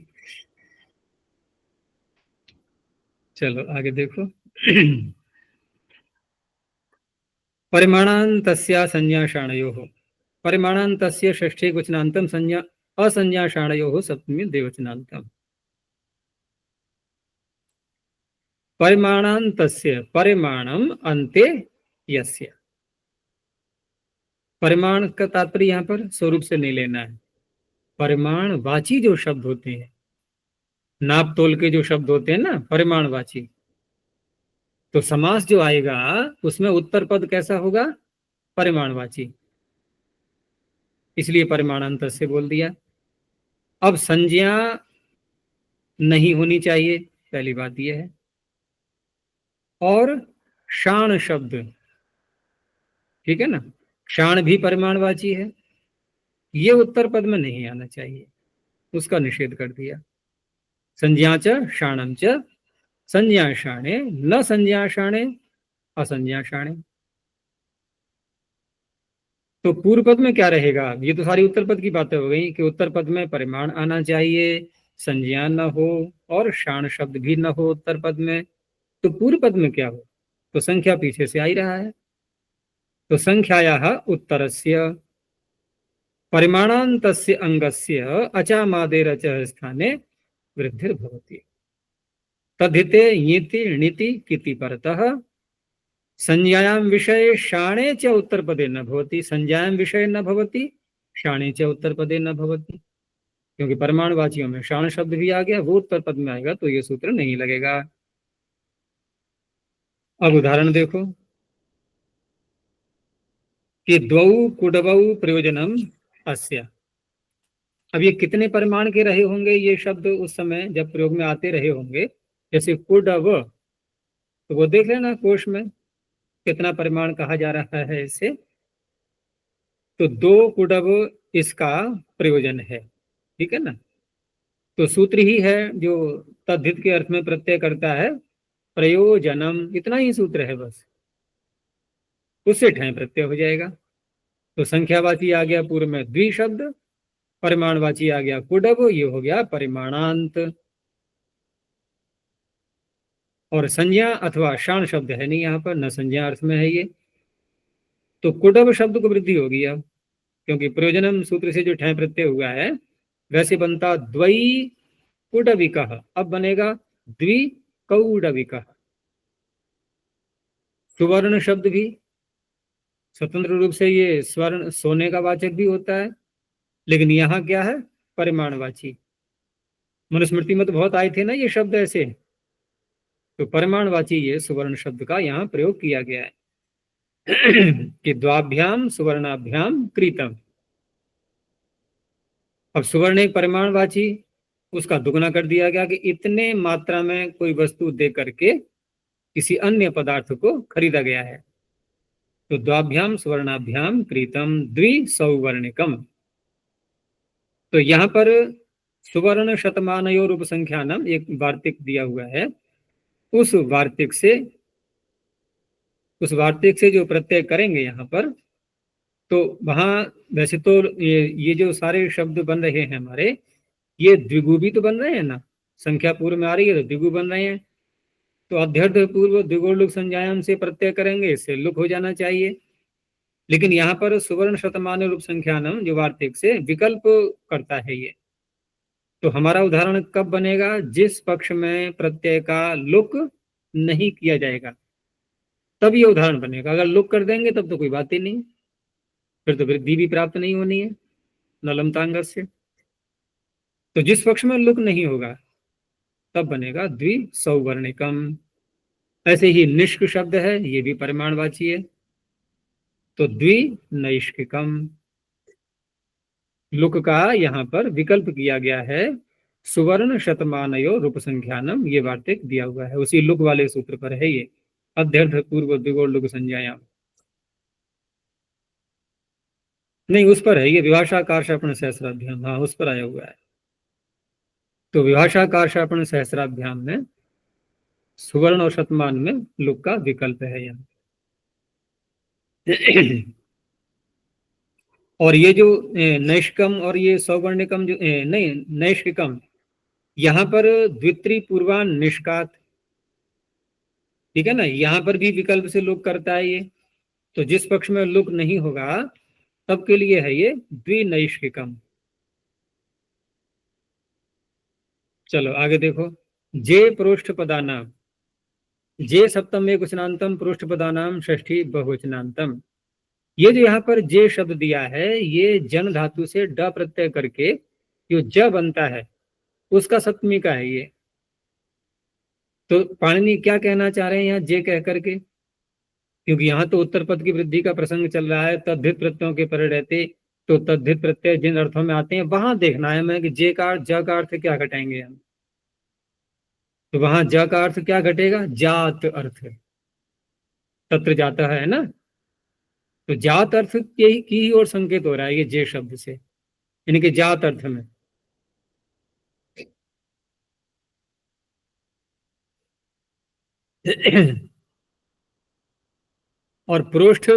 A: चलो आगे देखो। परिमाणान्तस्य संज्ञाषाणयोः, परिमाणान्तस्य षष्ठे वचनान्तं संज्ञा असंज्ञाषाणयोः सप्तमी द्विवचनान्तम्। परिमाणान्तस्य, परिमाणम अन्ते यस्य। परिमाण का तात्पर्य यहाँ पर स्वरूप से नहीं लेना है। परिमाणवाची जो शब्द होते हैं, नाप तोल के जो शब्द होते हैं ना, परिमाणवाची, तो समास जो आएगा उसमें उत्तर पद कैसा होगा? परिमाणवाची, इसलिए परिमाणांतर से बोल दिया। अब संज्ञा नहीं होनी चाहिए, पहली बात यह है। और शाण शब्द, ठीक है ना, शाण भी परिमाणवाची है, ये उत्तर पद में नहीं आना चाहिए, उसका निषेध कर दिया। संज्ञा च शाणम च संज्ञा शाणे न संज्ञा शाणे असंज्ञा शाणे। तो पूर्व पद में क्या रहेगा? ये तो सारी उत्तर पद की बातें हो गई कि उत्तर पद में परिमाण आना चाहिए, संज्ञा न हो और शाण शब्द भी न हो उत्तर पद में। तो पूर्व पद में क्या हो? तो संख्या पीछे से आ ही रहा है। तो संख्यायाः उत्तरस्य, परिमाणान्तस्य अंगस्य अचामादेर अच स्थाने वृद्धिर्भवति। तद्धिते ञिति णिति किति परतः संज्ञायां विषये शाणे च उत्तरपदे न भवति। संज्ञायां विषय न भवति, शाणे च उत्तरपदे न भवति, क्योंकि परिमाणवाचियों में शाण शब्द भी आ गया, वो उत्तर पद में आएगा तो ये सूत्र नहीं लगेगा। अब उदाहरण देखो कि द्वौ कुडवौ प्रयोजनम अस्य। अब ये कितने परिमाण के रहे होंगे ये शब्द उस समय जब प्रयोग में आते रहे होंगे। जैसे कुडव, तो वो देख लेना कोश में कितना परिमाण कहा जा रहा है इससे। तो दो कुडव इसका प्रयोजन है, ठीक है ना। तो सूत्र ही है जो तद्धित के अर्थ में प्रत्यय करता है, प्रयोजनम, इतना ही सूत्र है बस, उससे ठय प्रत्यय हो जाएगा। तो संख्यावाची आ गया पूर्व में द्वि शब्द, परिमाणवाची आ गया कुडव, ये हो गया परिमाणांत। और संज्ञा अथवा शान शब्द है नहीं यहाँ पर, न संज्ञा अर्थ में है ये, तो कुडव शब्द को वृद्धि होगी अब, क्योंकि प्रयोजनम सूत्र से जो ठय प्रत्यय हुआ है वैसे बनता द्वई कुडविकः, अब बनेगा द्वि कौडविकः। सुवर्ण शब्द भी स्वतंत्र रूप से ये स्वर्ण सोने का वाचक भी होता है, लेकिन यहाँ क्या है, परिमाणवाची। मनुस्मृति में तो बहुत आए थे ना ये शब्द ऐसे, तो परिमाणवाची ये सुवर्ण शब्द का यहाँ प्रयोग किया गया है कि द्वाभ्याम सुवर्णाभ्याम कृतम। अब सुवर्ण एक परिमाणवाची, उसका दुगना कर दिया गया कि इतने मात्रा में कोई वस्तु दे करके किसी अन्य पदार्थ को खरीदा गया है। तो द्वाभ्याम सुवर्णाभ्याम कृतम द्वि सौवर्णिकम। तो यहाँ पर सुवर्ण शतमानयो रूप संख्यानम एक वार्तिक दिया हुआ है, उस वार्तिक से जो प्रत्यय करेंगे यहाँ पर, तो वहां वैसे तो ये जो सारे शब्द बन रहे हैं हमारे, ये द्विगु भी तो बन रहे हैं ना, संख्या पूर्व में आ रही है तो द्विगु बन रहे हैं। तो अध्यर्थ पूर्व द्विगुण लुक संज्ञायाम से प्रत्यय करेंगे, इससे लुक हो जाना चाहिए। लेकिन यहाँ पर सुवर्ण शतमान रूप संख्यानम जो वार्तिक से विकल्प करता है ये, तो हमारा उदाहरण कब बनेगा, जिस पक्ष में प्रत्यय का लुक नहीं किया जाएगा तब ये उदाहरण बनेगा। अगर लुक कर देंगे तब तो कोई बात ही नहीं, फिर तो वृद्धि भी प्राप्त नहीं होनी है नलमतांग से। तो जिस पक्ष में लुक नहीं होगा तब बनेगा द्वि सौवर्णिकम। ऐसे ही निष्क शब्द है, ये भी परिमाणवाची है, तो द्वि नैष्किकम। लुक का यहाँ पर विकल्प किया गया है, सुवर्ण शतमानयो रूप संख्यानम ये वार्तिक दिया हुआ है, उसी लुक वाले सूत्र पर है ये, अध्यर्थ पूर्व द्विगुण लुक संज्ञायाम नहीं, उस पर है ये विभाषा कार्षापण सहस्राभ्याम, हाँ उस पर आया हुआ है। तो विभाषा कार्षापण सहस्राभ्याम में सुवर्ण और शतमान में लुक का विकल्प है यहाँ। और ये जो नैष्कम और ये सौवर्णिकम जो नहीं नैष्किकम, यहाँ पर द्वित्री पूर्वान निष्कात, ठीक है ना, यहाँ पर भी विकल्प से लुक करता है ये। तो जिस पक्ष में लुक नहीं होगा तब के लिए है ये द्विनैष्किकम। चलो आगे देखो, जे परोष्ठ पदानाम, जे सप्तम एक वचनांतम परोष्ठ पदानाम षष्ठी बहुवचनांतम। ये जो यहाँ पर जे शब्द दिया है ये जन धातु से ड प्रत्यय करके जो ज बनता है उसका सप्तमी का है ये। तो पाणिनि क्या कहना चाह रहे हैं यहाँ जे कह करके, क्योंकि यहाँ तो उत्तर पद की वृद्धि का प्रसंग चल रहा है, तद्धित प्रत्ययों के परे रहते, तो तद्धित प्रत्यय जिन अर्थों में आते हैं वहां देखना है मैं कि जे का अर्थ ज का अर्थ क्या घटाएंगे हम। तो वहां ज का अर्थ क्या घटेगा, जात अर्थ, तत्र जाता है ना, तो जात अर्थ की ही ओर संकेत हो रहा है ये जे शब्द से, यानी कि जात अर्थ में। और परोष्ठ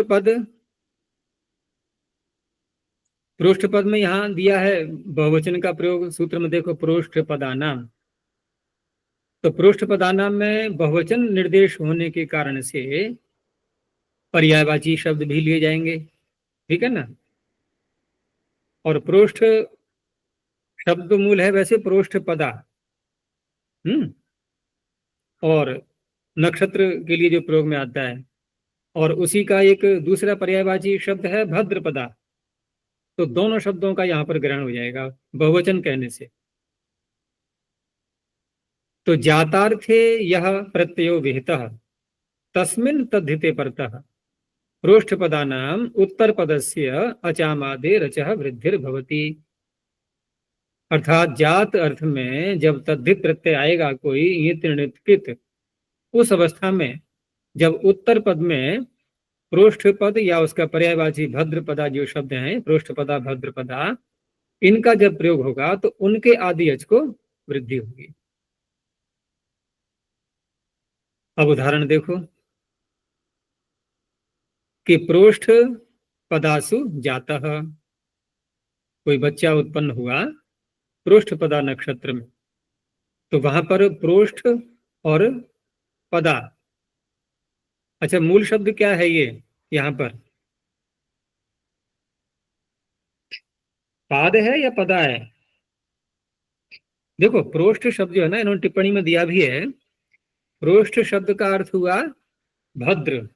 A: पद में यहाँ दिया है बहुवचन का प्रयोग, सूत्र में देखो परोष्ठ पदानाम। तो परोष्ठ पदानाम में बहुवचन निर्देश होने के कारण से पर्यायवाची शब्द भी लिए जाएंगे, ठीक है ना। और प्रोष्ठ शब्द मूल है वैसे प्रोष्ठ पदा, और नक्षत्र के लिए जो प्रयोग में आता है, और उसी का एक दूसरा पर्यायवाची शब्द है भद्रपदा। तो दोनों शब्दों का यहाँ पर ग्रहण हो जाएगा बहुवचन कहने से। तो जातार्थे यह प्रत्ययो विहितः तस्मिन् तद्धिते परतः प्रोष्ठपदानाम उत्तर पदस्य अचामादे रचः वृद्धिर्भवति। अर्थात जात अर्थ में जब तद्धित प्रत्यय आएगा कोई ईत, उस अवस्था में जब उत्तर पद में प्रोष्ठ पद या उसका पर्यायवाची भद्रपदा जो शब्द हैं, प्रोष्ठपदा भद्रपदा, इनका जब प्रयोग होगा तो उनके आदि अच को वृद्धि होगी। अब उदाहरण देखो कि प्रोष्ठ पदासु जातः, कोई बच्चा उत्पन्न हुआ प्रोष्ठपदा नक्षत्र में, तो वहां पर प्रोष्ठ और पदा, अच्छा मूल शब्द क्या है ये यहां पर, पाद है या पदा है? देखो प्रोष्ठ शब्द जो है ना, इन्होंने टिप्पणी में दिया भी है, प्रोष्ठ शब्द का अर्थ हुआ भद्र,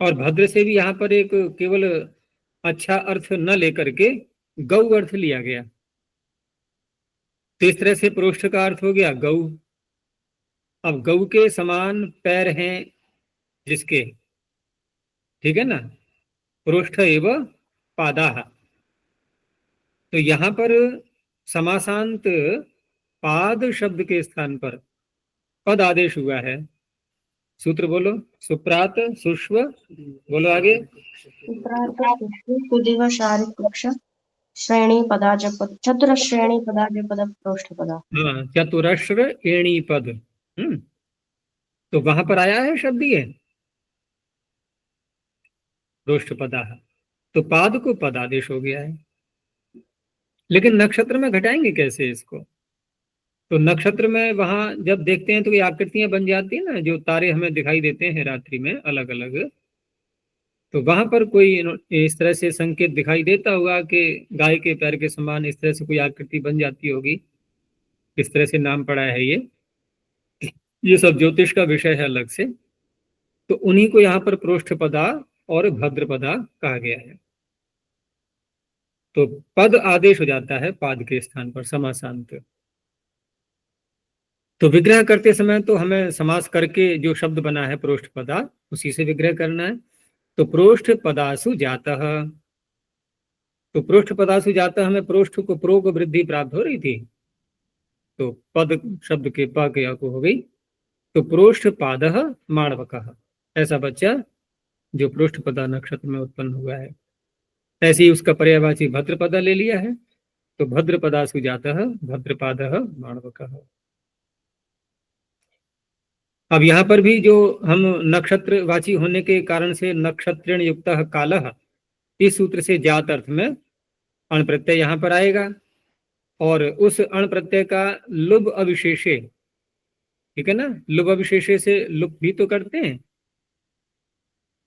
A: और भद्र से भी यहाँ पर एक केवल अच्छा अर्थ न लेकर के गौ अर्थ लिया गया। तो इस तरह से प्रोष्ठ का अर्थ हो गया गौ। अब गौ के समान पैर हैं जिसके, ठीक है ना, प्रोष्ठ एवं पादाः। तो यहाँ पर समासांत पाद शब्द के स्थान पर पद आदेश हुआ है। सूत्र बोलो, सुप्रात सुष्व, बोलो आगे।
C: श्रेणी पदाजपद चतुरश्रेणी पदाजपद प्रोष्ठपदा।
A: हाँ, चतुरश्र एणी पद। तो वहां पर आया है शब्द ये प्रोष्ठपदा, तो पाद को पद आदेश हो गया है। लेकिन नक्षत्र में घटाएंगे कैसे इसको? तो नक्षत्र में वहां जब देखते हैं तो ये आकृतियां बन जाती है ना, जो तारे हमें दिखाई देते हैं रात्रि में अलग अलग, तो वहां पर कोई इस तरह से संकेत दिखाई देता होगा कि गाय के पैर के समान इस तरह से कोई आकृति बन जाती होगी, इस तरह से नाम पड़ा है ये सब ज्योतिष का विषय है अलग से। तो उन्हीं को यहाँ पर प्रोष्ठपदा और भद्रपदा कहा गया है। तो पद आदेश हो जाता है पाद के स्थान पर समासांत। तो विग्रह करते समय तो हमें समास करके जो शब्द बना है प्रोष्ठपदा, उसी से विग्रह करना है। तो प्रोष्ठ पदासु जातः, तो प्रोष्ठ पदासु जातः, हमें प्रोष्ठ को प्रो को वृद्धि प्राप्त हो रही थी, तो पद शब्द के प के को हो गई। तो प्रोष्ठ पादः माणवकः, ऐसा बच्चा जो प्रोष्ठपदा नक्षत्र में उत्पन्न हुआ है। ऐसे ही उसका पर्यायवाची भद्रपदा ले लिया है, तो भद्रपदासु जातः भद्रपादः माणवकः। अब यहाँ पर भी जो हम नक्षत्रवाची होने के कारण से नक्षत्रेण युक्तः कालः, इस सूत्र से जात अर्थ में अण प्रत्यय यहाँ पर आएगा, और उस अण प्रत्यय का लुभ अविशेषे, ठीक है ना, लुभ अविशेषे से लुप भी तो करते हैं,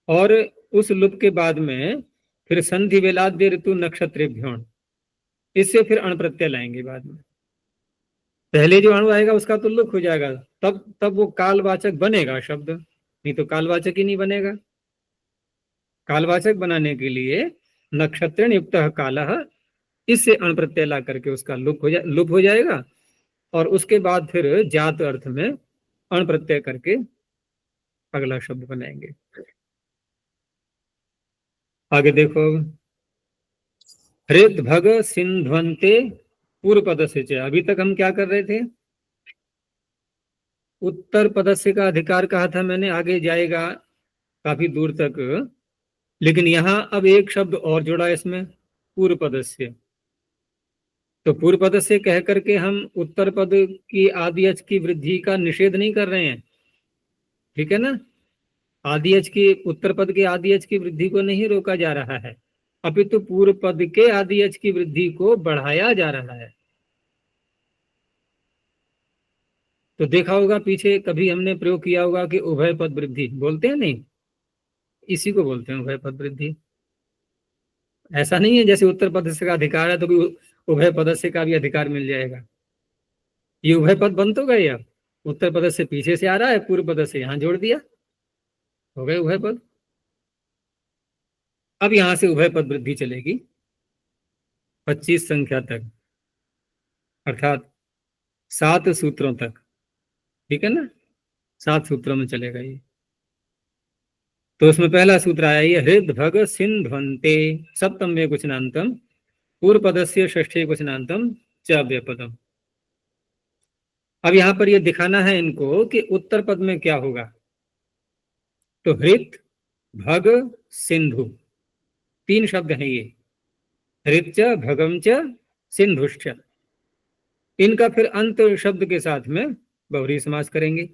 A: और उस लुप के बाद में फिर संधि वेलाद्य ऋतु नक्षत्रेभ्यों, इससे फिर अण प्रत्यय लाएंगे बाद में। पहले जो अणु आएगा उसका तो लुक हो जाएगा, तब वो कालवाचक बनेगा शब्द, नहीं तो कालवाचक ही नहीं बनेगा। कालवाचक बनाने के लिए नक्षत्रेण युक्त कालः, इससे अण प्रत्यय ला करके उसका लुप हो जाएगा, और उसके बाद फिर जात अर्थ में अण प्रत्यय करके अगला शब्द बनाएंगे। आगे देखो, हृद भग सिंध्वंते पूर्व पदस्य च। अभी तक हम क्या कर रहे थे, उत्तर पदस्य का अधिकार कहा था मैंने, आगे जाएगा काफी दूर तक, लेकिन यहां अब एक शब्द और जोड़ा इसमें, पूर्व पदस्य। तो पूर्व पदस्य कह करके हम उत्तर पद की आदि अच की वृद्धि का निषेध नहीं कर रहे हैं, ठीक है ना। आदि अच की, उत्तर पद के आदि अच की वृद्धि को नहीं रोका जा रहा है, अपितु पूर्व पद के आदि अच की वृद्धि को बढ़ाया जा रहा है। तो देखा होगा पीछे कभी हमने प्रयोग किया होगा कि उभय पद वृद्धि बोलते हैं, नहीं, इसी को बोलते हैं उभय पद वृद्धि। ऐसा नहीं है जैसे उत्तर पदस्य का अधिकार है तो कोई उभय पदस्य का भी अधिकार मिल जाएगा। ये उभय पद बन तो गए, अब उत्तर पदस्य पीछे से आ रहा है, पूर्व पदस्य यहाँ जोड़ दिया, हो गए उभय पद। अब यहां से उभय पद वृद्धि चलेगी 25 संख्या तक, अर्थात 7 सूत्रों तक, ठीक है ना, 7 सूत्रों में चलेगा ये। तो उसमें पहला सूत्र आया ये हृद भग सिंध्वन्ते सप्तम में कुशनांतम पूर्व पदस्य षष्ठी कुशनांतम च व्यपदम। अब यहां पर ये दिखाना है इनको कि उत्तर पद में क्या होगा। तो हृत भग सिंधु 3 शब्द हैं ये, हृत च भगम च सिंधुश्च। इनका फिर अंत शब्द के साथ में बहुरी समास करेंगे।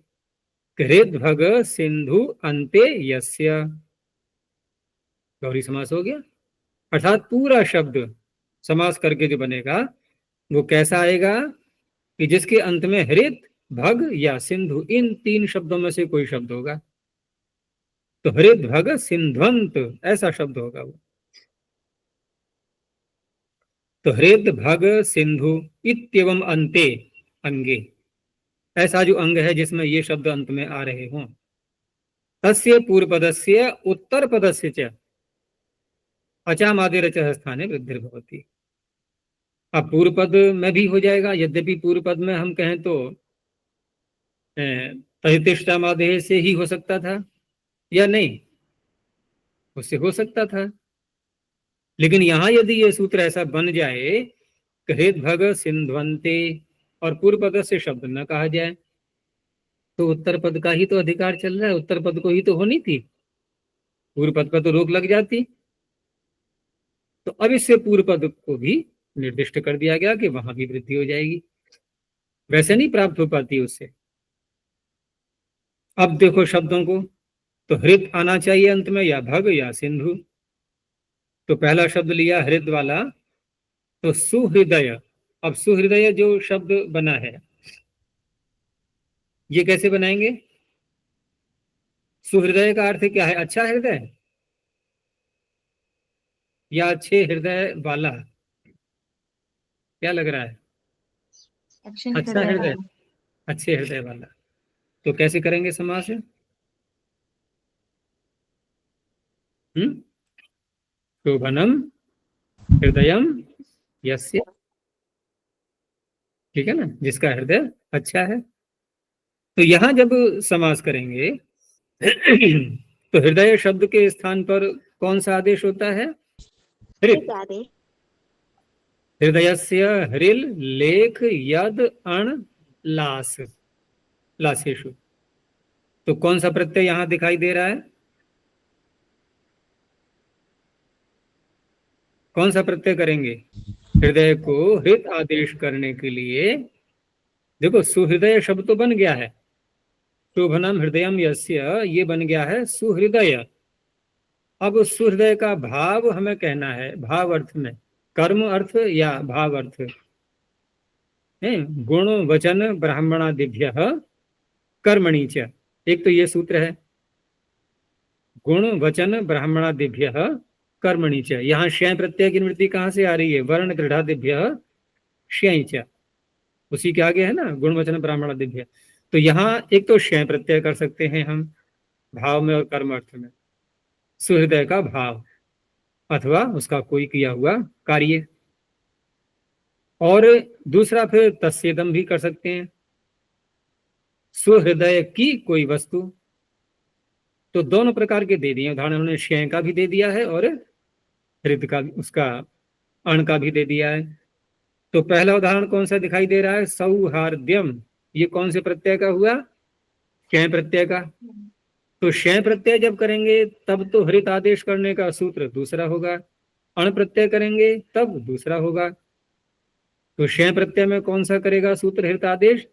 A: हृद भग सिंधु अंते यस्य, बहुरी समास हो गया। अर्थात पूरा शब्द समास करके जो बनेगा वो कैसा आएगा कि जिसके अंत में हृत भग या सिंधु इन 3 शब्दों में से कोई शब्द होगा। तो हृत भग सिंध्वंत ऐसा शब्द होगा वो। तो हृद भग सिंधु इत्यवम अंते अंगे, ऐसा जो अंग है जिसमें ये शब्द अंत में आ रहे हों। तस्य पूर्व पदस्य उत्तर पदस्य च अचामादि रचः स्थाने वृद्धिर्भवति। अब पूर्व पद में भी हो जाएगा, यद्यपि पूर्व पद में हम कहें तो तहितिष्ठामादेह से ही हो सकता था या नहीं, उससे हो सकता था, लेकिन यहां यदि ये सूत्र ऐसा बन जाए हृद भग सिंध्वन्ते और पूर्व पद से शब्द न कहा जाए तो उत्तर पद का ही तो अधिकार चल रहा है, उत्तर पद को ही तो होनी थी, पूर्व पद पर तो रोक लग जाती। तो अब इससे पूर्व पद को भी निर्दिष्ट कर दिया गया कि वहां भी वृद्धि हो जाएगी, वैसे नहीं प्राप्त हो पाती उससे। अब देखो शब्दों को, तो हृद आना चाहिए अंत में या भग या सिंधु। तो पहला शब्द लिया हृद वाला, तो सुहृदय। अब सुहृदय जो शब्द बना है ये कैसे बनाएंगे? सुहृदय का अर्थ क्या है? अच्छा हृदय या अच्छे हृदय वाला? क्या लग रहा है? अच्छा हृदय, अच्छे हृदय वाला। तो कैसे करेंगे समास? शोभनम हृदयम यस्य, ठीक है ना, जिसका हृदय अच्छा है। तो यहां जब समास करेंगे तो हृदय शब्द के स्थान पर कौन सा आदेश होता है? हृद।
D: आदेश।
A: हृदयस्य हृल लेख यद अण लास लासेशु। तो कौन सा प्रत्यय यहां दिखाई दे रहा है? कौन सा प्रत्यय करेंगे? हृदय को हृत आदेश करने के लिए देखो सुहृदय शब्द तो बन गया है, शोभनम हृदयम यस्य ये बन गया है सुहृदय। अब सुहृदय का भाव हमें कहना है, भाव अर्थ में, कर्म अर्थ या भाव अर्थ है। गुण वचन ब्राह्मणादिभ्य कर्मणि च, एक तो ये सूत्र है गुण वचन ब्राह्मणादिभ्य कर्मणि च। यहाँ श्यय प्रत्यय की निवृत्ति कहाँ से आ रही है? वर्ण दृढ़ादिभ्य श्यय च, उसी के आगे है ना गुण वचन ब्राह्मणादिभ्य। तो यहाँ एक तो श्यय प्रत्यय कर सकते हैं हम भाव में और कर्म अर्थ में, सुहृदय का भाव अथवा उसका कोई किया हुआ कार्य। और दूसरा फिर तस्येदम भी कर सकते हैं, सुहृदय की कोई वस्तु। तो दोनों प्रकार के दे दिए उदाहरण, उन्होंने श्यय का भी दे दिया है और हृद का, उसका अण का भी दे दिया है। तो पहला उदाहरण कौन सा दिखाई दे रहा है? सौहार्द्यम, ये कौन से प्रत्यय का हुआ? श्यय प्रत्यय का। तो श्यय प्रत्यय जब करेंगे तब तो हृत आदेश करने का सूत्र दूसरा होगा, अण प्रत्यय करेंगे तब दूसरा होगा। तो श्यय प्रत्यय में कौन सा करेगा सूत्र हृत आदेश?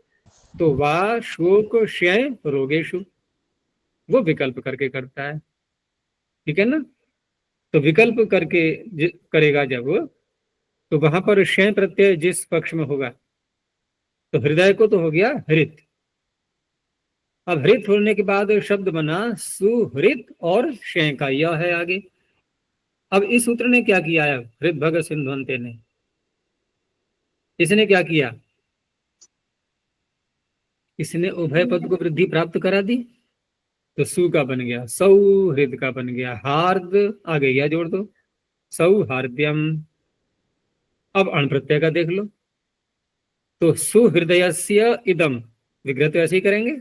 A: तो वा शोक श्यय रोगेशु, वो विकल्प करके करता है, ठीक है ना। तो विकल्प करके करेगा जब, तो वहां पर श्यय प्रत्यय जिस पक्ष में होगा, तो हृदय को तो हो गया हृत। अब हृत होने के बाद शब्द बना सुहृत और श्यय का यह है आगे, अब इस सूत्र ने क्या किया है, हृद भग सिंधुवंते ने, इसने क्या किया, इसने उभय पद को वृद्धि प्राप्त करा दी। तो सु का बन गया सौहृद का बन गया हार्द, आ गया जोड़ दो सौहार्द्यम। अब अण प्रत्यय का देख लो, तो सुहृदयस्य इदम, विग्रह तो ऐसे ही करेंगे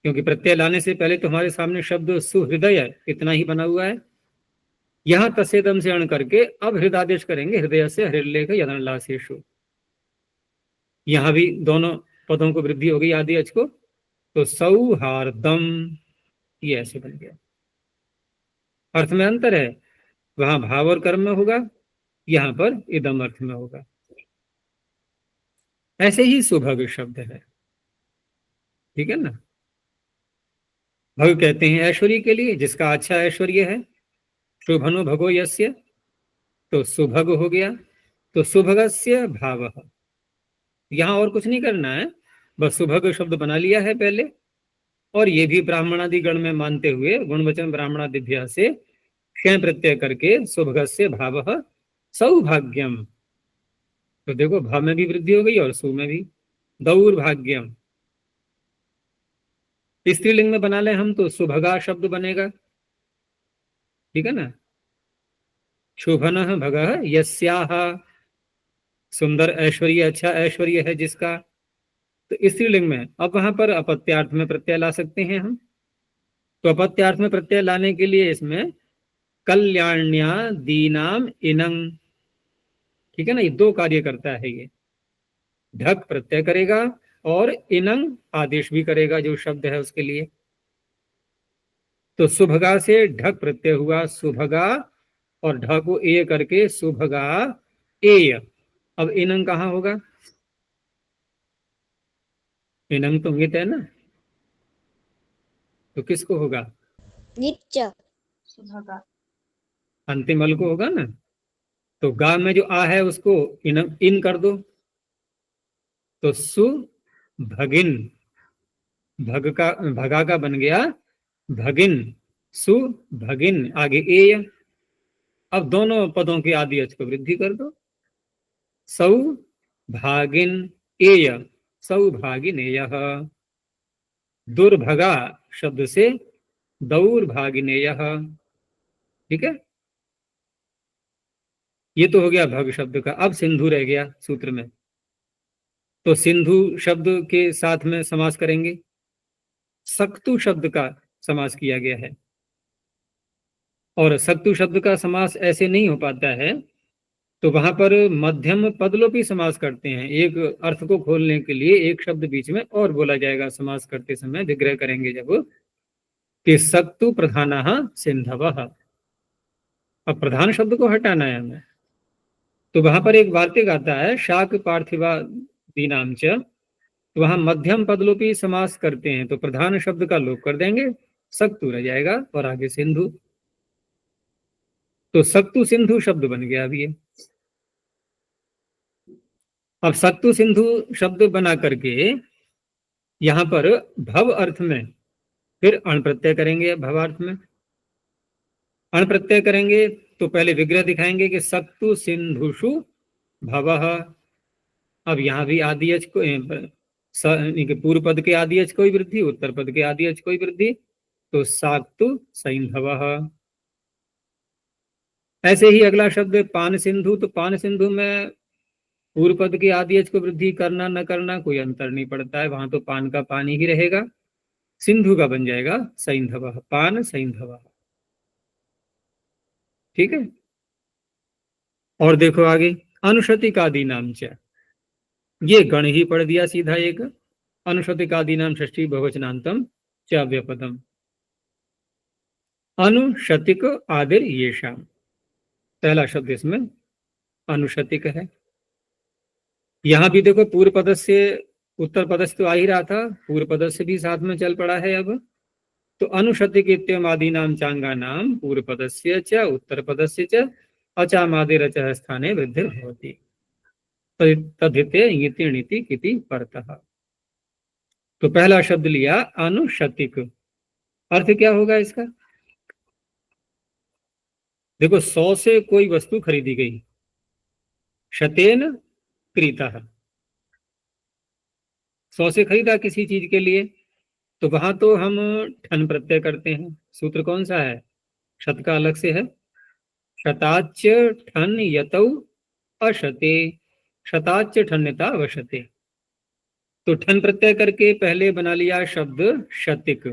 A: क्योंकि प्रत्यय लाने से पहले तुम्हारे सामने शब्द सुहृदय इतना ही बना हुआ है। यहां तसेदम से अण करके अब हृदयादेश करेंगे, हृदय से हृलेख यदनलाशेषु। यहां भी दोनों पदों को वृद्धि हो गई आदि अच को, तो सौहार्दम ये ऐसे बन गया। अर्थ में अंतर है, वहां भाव और कर्म में होगा, यहां पर इदम अर्थ में होगा। ऐसे ही सुभग शब्द है, ठीक है ना। भग कहते हैं ऐश्वर्य के लिए, जिसका अच्छा ऐश्वर्य है। शुभनो भगो यस्य, तो सुभग हो गया। तो सुभगस्य भाव, यहां और कुछ नहीं करना है, बस सुभग शब्द बना लिया है पहले, और ये भी ब्राह्मणादि गण में मानते हुए गुणवचन ब्राह्मणादिभ्या से क्षय प्रत्यय करके सुभगस्य भाव सौभाग्यम। तो देखो भाव में भी वृद्धि हो गई और सु में भी। दौर्भाग्यम स्त्रीलिंग में बना ले हम तो सुभगा शब्द बनेगा, ठीक है ना। शोभन भग यस्याह, सुंदर ऐश्वर्य, अच्छा ऐश्वर्य है जिसका, तो स्त्रीलिंग में। अब वहां पर अपत्यार्थ में प्रत्यय ला सकते हैं हम, तो अपत्यार्थ में प्रत्यय लाने के लिए इसमें कल्याण्या दीनाम इनंग, ठीक है ना, ये दो कार्य करता है ये। ढक प्रत्यय करेगा और इनंग आदेश भी करेगा जो शब्द है उसके लिए। तो सुभगा से ढक प्रत्यय हुआ सुभगा, और ढ को ए करके सुभगा एय। अब इनंग कहां होगा, इनंग तो मित है ना, तो किसको होगा,
D: निच्च
C: सुभगा।
A: अंतिम अल को होगा ना। तो गा में जो आ है उसको इन कर दो, तो सु भगिन, भगा का बन गया भगिन, सु भगिन, आगे एय। अब दोनों पदों के आदि अच को वृद्धि कर दो, सौ भागिन एय, सौभागिनेय। दुर्भगा शब्द से दौर्भागिनेय, ठीक है। ये तो हो गया भग शब्द का। अब सिंधु रह गया सूत्र में, तो सिंधु शब्द के साथ में समास करेंगे। सक्तु शब्द का समास किया गया है, और सक्तु शब्द का समास ऐसे नहीं हो पाता है, तो वहां पर मध्यम पदलोपी समास करते हैं। एक अर्थ को खोलने के लिए एक शब्द बीच में और बोला जाएगा समास करते समय, विग्रह करेंगे जब, कि सक्तु प्रधानः सिंधवः। अब प्रधान शब्द को हटाना है हमें, तो वहां पर एक वार्तिक आता है शाक पार्थिवा दीनाम च, तो वहां मध्यम पदलोपी समास करते हैं, तो प्रधान शब्द का लोप कर देंगे, सक्तु रह जाएगा और आगे सिंधु। तो सक्तु सिंधु शब्द बन गया अभी ये। अब सक्तु सिंधु शब्द बना करके यहां पर भव अर्थ में फिर अण प्रत्यय करेंगे। भवार्थ में अण प्रत्यय करेंगे तो पहले विग्रह दिखाएंगे कि सक्तु सिंधुषु भवः। अब यहां भी आदि अच को पूर्व पद के आदि अच कोई वृद्धि, उत्तर पद के आदि अच कोई वृद्धि, तो साक्तु सैंधवः। ऐसे ही अगला शब्द पान सिंधु, तो पान सिंधु में पूर्व पद के आदि अच को वृद्धि करना न करना कोई अंतर नहीं पड़ता है, वहां तो पान का पानी ही रहेगा। सिंधु का बन जाएगा सैंधवः, पान सैंधवः, ठीक है। और देखो आगे अनुशतिकादि नाम च, ये गण ही पढ़ दिया सीधा एक। अनुशतिकादि नाम षष्ठी बहुवचनांतम च व्यपदम, अनुशतिक आदिर येषाम, पहला शब्द इसमें अनुशतिक है। यहां भी देखो पूर्व पद से उत्तर पदस्थ तो आ ही रहा था, पूर्व पदस्थ से भी साथ में चल पड़ा है अब। तो अनुशतिक इत्यमादि नाम चांगा नाम पूर्व पदस्य च उत्तर पदस्य च अचामादिर च स्थाने वृद्धि होती, तदिते इति णिति किति परतः। तो पहला शब्द लिया अनुशतिक, अर्थ क्या होगा इसका, देखो 100 से कोई वस्तु खरीदी गई, शतेन क्रीतः, 100 से खरीदा किसी चीज के लिए, तो वहां तो हम ठन प्रत्यय करते हैं। सूत्र कौन सा है? शत का अलग से है, शताच्च ठन यतौ अशते, शताच्च ठन्यता अवशते। तो ठन प्रत्यय करके पहले बना लिया शब्द शतिक,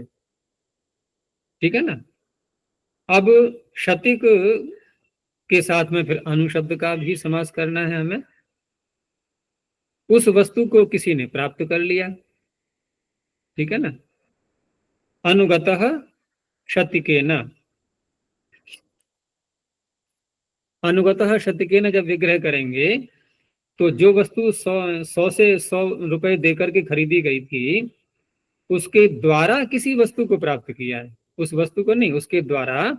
A: ठीक है ना। अब शतिक के साथ में फिर अनुशब्द का भी समास करना है हमें। उस वस्तु को किसी ने प्राप्त कर लिया, ठीक है ना। अनुगतः शतिकेन, अनुगतः शतिकेन जब विग्रह करेंगे तो जो वस्तु 100 से 100 रुपए देकर के खरीदी गई थी, उसके द्वारा किसी वस्तु को प्राप्त किया है, उस वस्तु को नहीं, उसके द्वारा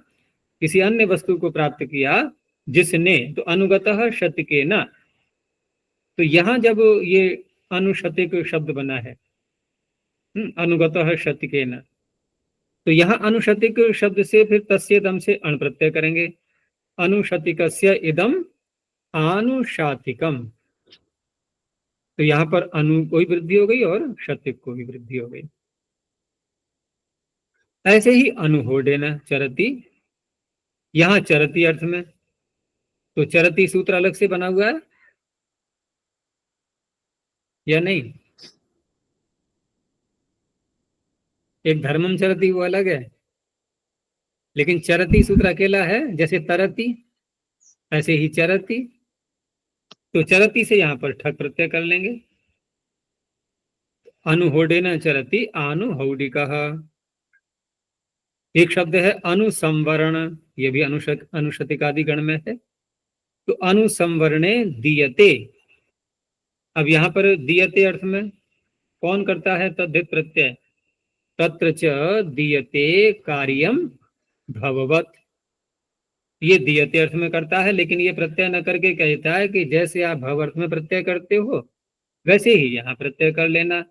A: किसी अन्य वस्तु को प्राप्त किया जिसने, तो अनुगतः शतिकेन। तो यहां जब ये अनुशतिक शब्द बना है, अनुगतः शतिकेन, तो यहाँ अनुशतिक शब्द से फिर तस्य दम से अण प्रत्यय करेंगे। अनुशतिकस्य इदम आनुशातिकम, तो यहाँ पर अनु को भी वृद्धि हो गई और शतिक को भी वृद्धि हो गई। ऐसे ही अनुहोडेन चरति, यहाँ चरति अर्थ में, तो चरति सूत्र अलग से बना हुआ है या नहीं? एक धर्मम चरति वो अलग है, लेकिन चरति सूत्र अकेला है। जैसे तरति ऐसे ही चरति, तो चरति से यहां पर ठक प्रत्यय कर लेंगे। अनुहोडेन चरति आनुहौडिकः। एक शब्द है अनुसंवरण, ये भी अनुशतिकादि गण में है। तो अनुसंवरणे दीयते, अब यहां पर दीयते अर्थ में कौन करता है? तद्धित प्रत्यय, तत्र च दीयते कार्यम भववत, ये दीयते अर्थ में करता है, लेकिन ये प्रत्यय न करके कहता है कि जैसे आप भव अर्थ में प्रत्यय करते हो वैसे ही यहाँ प्रत्यय कर लेना।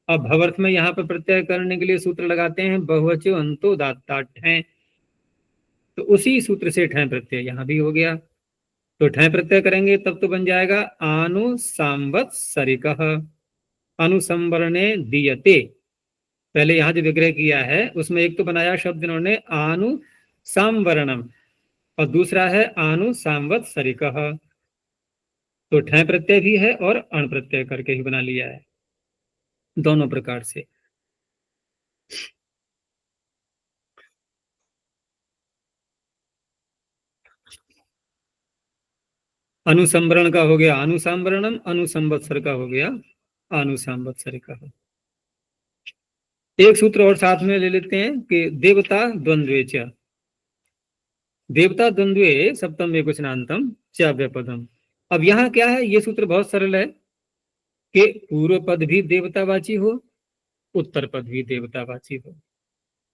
A: अब भवर्थ में यहाँ पर प्रत्यय करने के लिए सूत्र लगाते हैं बहुवचो अंतो दाता ठै, तो उसी सूत्र से ठै प्रत्यय यहाँ भी हो गया। तो ठै प्रत्यय करेंगे तब तो बन जाएगा आनुसंवत्सरिकः, अनुसंवरणे दीयते। पहले यहाँ जो विग्रह किया है उसमें एक तो बनाया शब्द इन्होंने आनुसंवरणम और दूसरा है आनुसंवत्सरिकः, तो ठै प्रत्यय भी है और अण प्रत्यय करके ही बना लिया है, दोनों प्रकार से। अनुसंवरण का हो गया अनुसंवरणम, अनुसंवत्सर का हो गया अनुसंवत्सरिकः। एक सूत्र और साथ में ले लेते हैं कि देवता द्वंद्वे च, देवता द्वंद्वे सप्तम एकवचनांतम च व्यपदम। अब यहाँ क्या है? ये सूत्र बहुत सरल है कि पूर्व पद भी देवतावाची हो, उत्तर पद भी देवतावाची हो,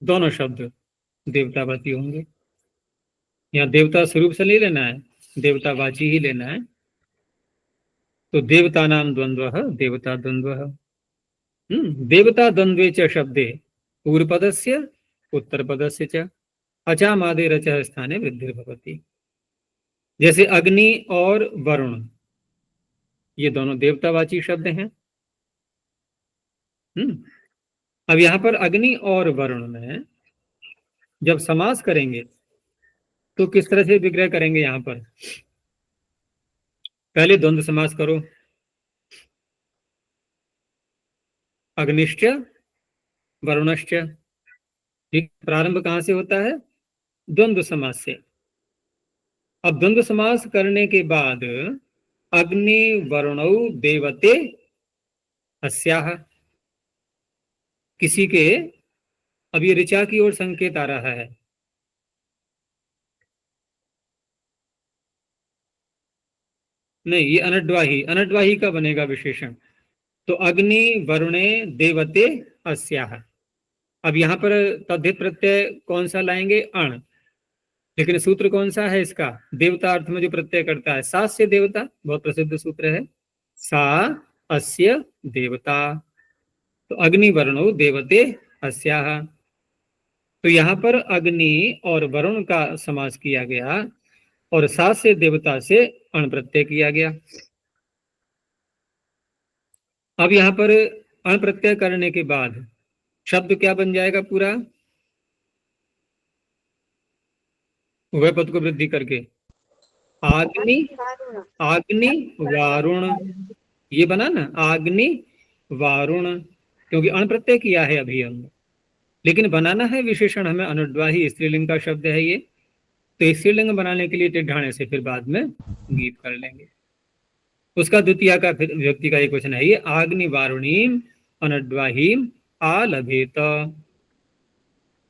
A: दोनों शब्द देवतावाची होंगे। यहाँ देवता स्वरूप से नहीं लेना है, देवतावाची ही लेना है। तो देवता नाम द्वंद्व देवता द्वंद्व, देवता द्वंद्वे च शब्दे पूर्व पदस्य उत्तर पदस्य च अचामादे रचः स्थाने वृद्धिर्भवति। जैसे अग्नि और वरुण, ये दोनों देवतावाची शब्द हैं। अब यहाँ पर अग्नि और वरुण में जब समास करेंगे तो किस तरह से विग्रह करेंगे? यहाँ पर पहले द्वंद्व समास करो, अग्निश्च वरुणश्च, ठीक। प्रारंभ कहाँ से होता है? द्वंद्व समास से। अब द्वंद्व समास करने के बाद अग्नि वरुणौ देवते अस्याः, किसी के, अब ये ऋचा की ओर संकेत आ रहा है, नहीं ये अनड्वाही, अनड्वाही का बनेगा विशेषण। तो अग्नि वरुणे देवते अस्याः। अब यहाँ पर तद्धित प्रत्यय कौन सा लाएंगे? अण, लेकिन सूत्र कौन सा है इसका? देवता अर्थ में जो प्रत्यय करता है, सा से देवता, बहुत प्रसिद्ध सूत्र है, सा अस्य देवता। तो अग्नि वर्णो देवते अस्याः। तो यहाँ पर अग्नि और वरुण का समास किया गया और सा से देवता से अण प्रत्यय किया गया। अब यहाँ पर अण प्रत्यय करने के बाद शब्द क्या बन जाएगा पूरा, उभय पद को वृद्धि करके आग्नि, आग्नि वारुण, ये बना ना, आग्नि वारुण, क्योंकि अण प्रत्यय किया है अभी हमने, लेकिन बनाना है विशेषण हमें अनुद्वाही, स्त्रीलिंग का शब्द है ये, तो स्त्रीलिंग बनाने के लिए टिड्ढाणे से फिर बाद में गीत कर लेंगे। उसका द्वितीय का फिर व्यक्ति का एक वचन है ये, आग्नि वारुणीम अनुद्वाहीम आलभेत।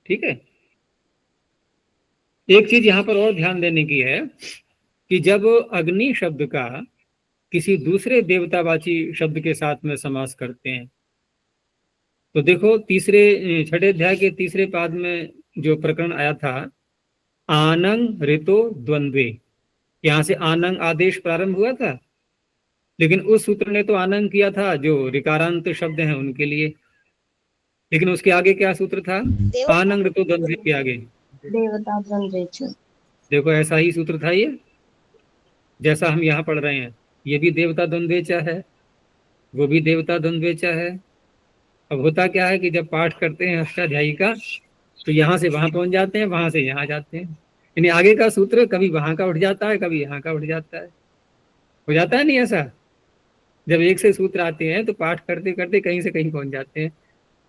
A: ठीक है। एक चीज यहां पर और ध्यान देने की है कि जब अग्नि शब्द का किसी दूसरे देवतावाची शब्द के साथ में समास करते हैं, तो देखो छठे अध्याय के तीसरे पाद में जो प्रकरण आया था, आनंग ऋतो द्वंद्वे, यहां से आनंग आदेश प्रारंभ हुआ था, लेकिन उस सूत्र ने तो आनंग किया था जो ऋकारांत शब्द हैं उनके लिए, लेकिन उसके आगे क्या सूत्र था, आनंग ऋतो द्वंद्वे के आगे
C: देवता द्वंद्वे च।
A: देखो ऐसा ही सूत्र था ये, जैसा हम यहाँ पढ़ रहे हैं, ये भी देवता द्वंद्वेचा है, वो भी देवता द्वंद्वेचा है। अब होता क्या है कि जब पाठ करते हैं अष्टाध्यायी का, तो यहाँ से वहां पहुंच जाते हैं, वहां से यहाँ जाते हैं, यानी आगे का सूत्र कभी वहां का उठ जाता है, कभी यहाँ का उठ जाता है, हो जाता है नहीं ऐसा। जब एक से सूत्र आते हैं तो पाठ करते करते कहीं से कहीं पहुंच जाते हैं,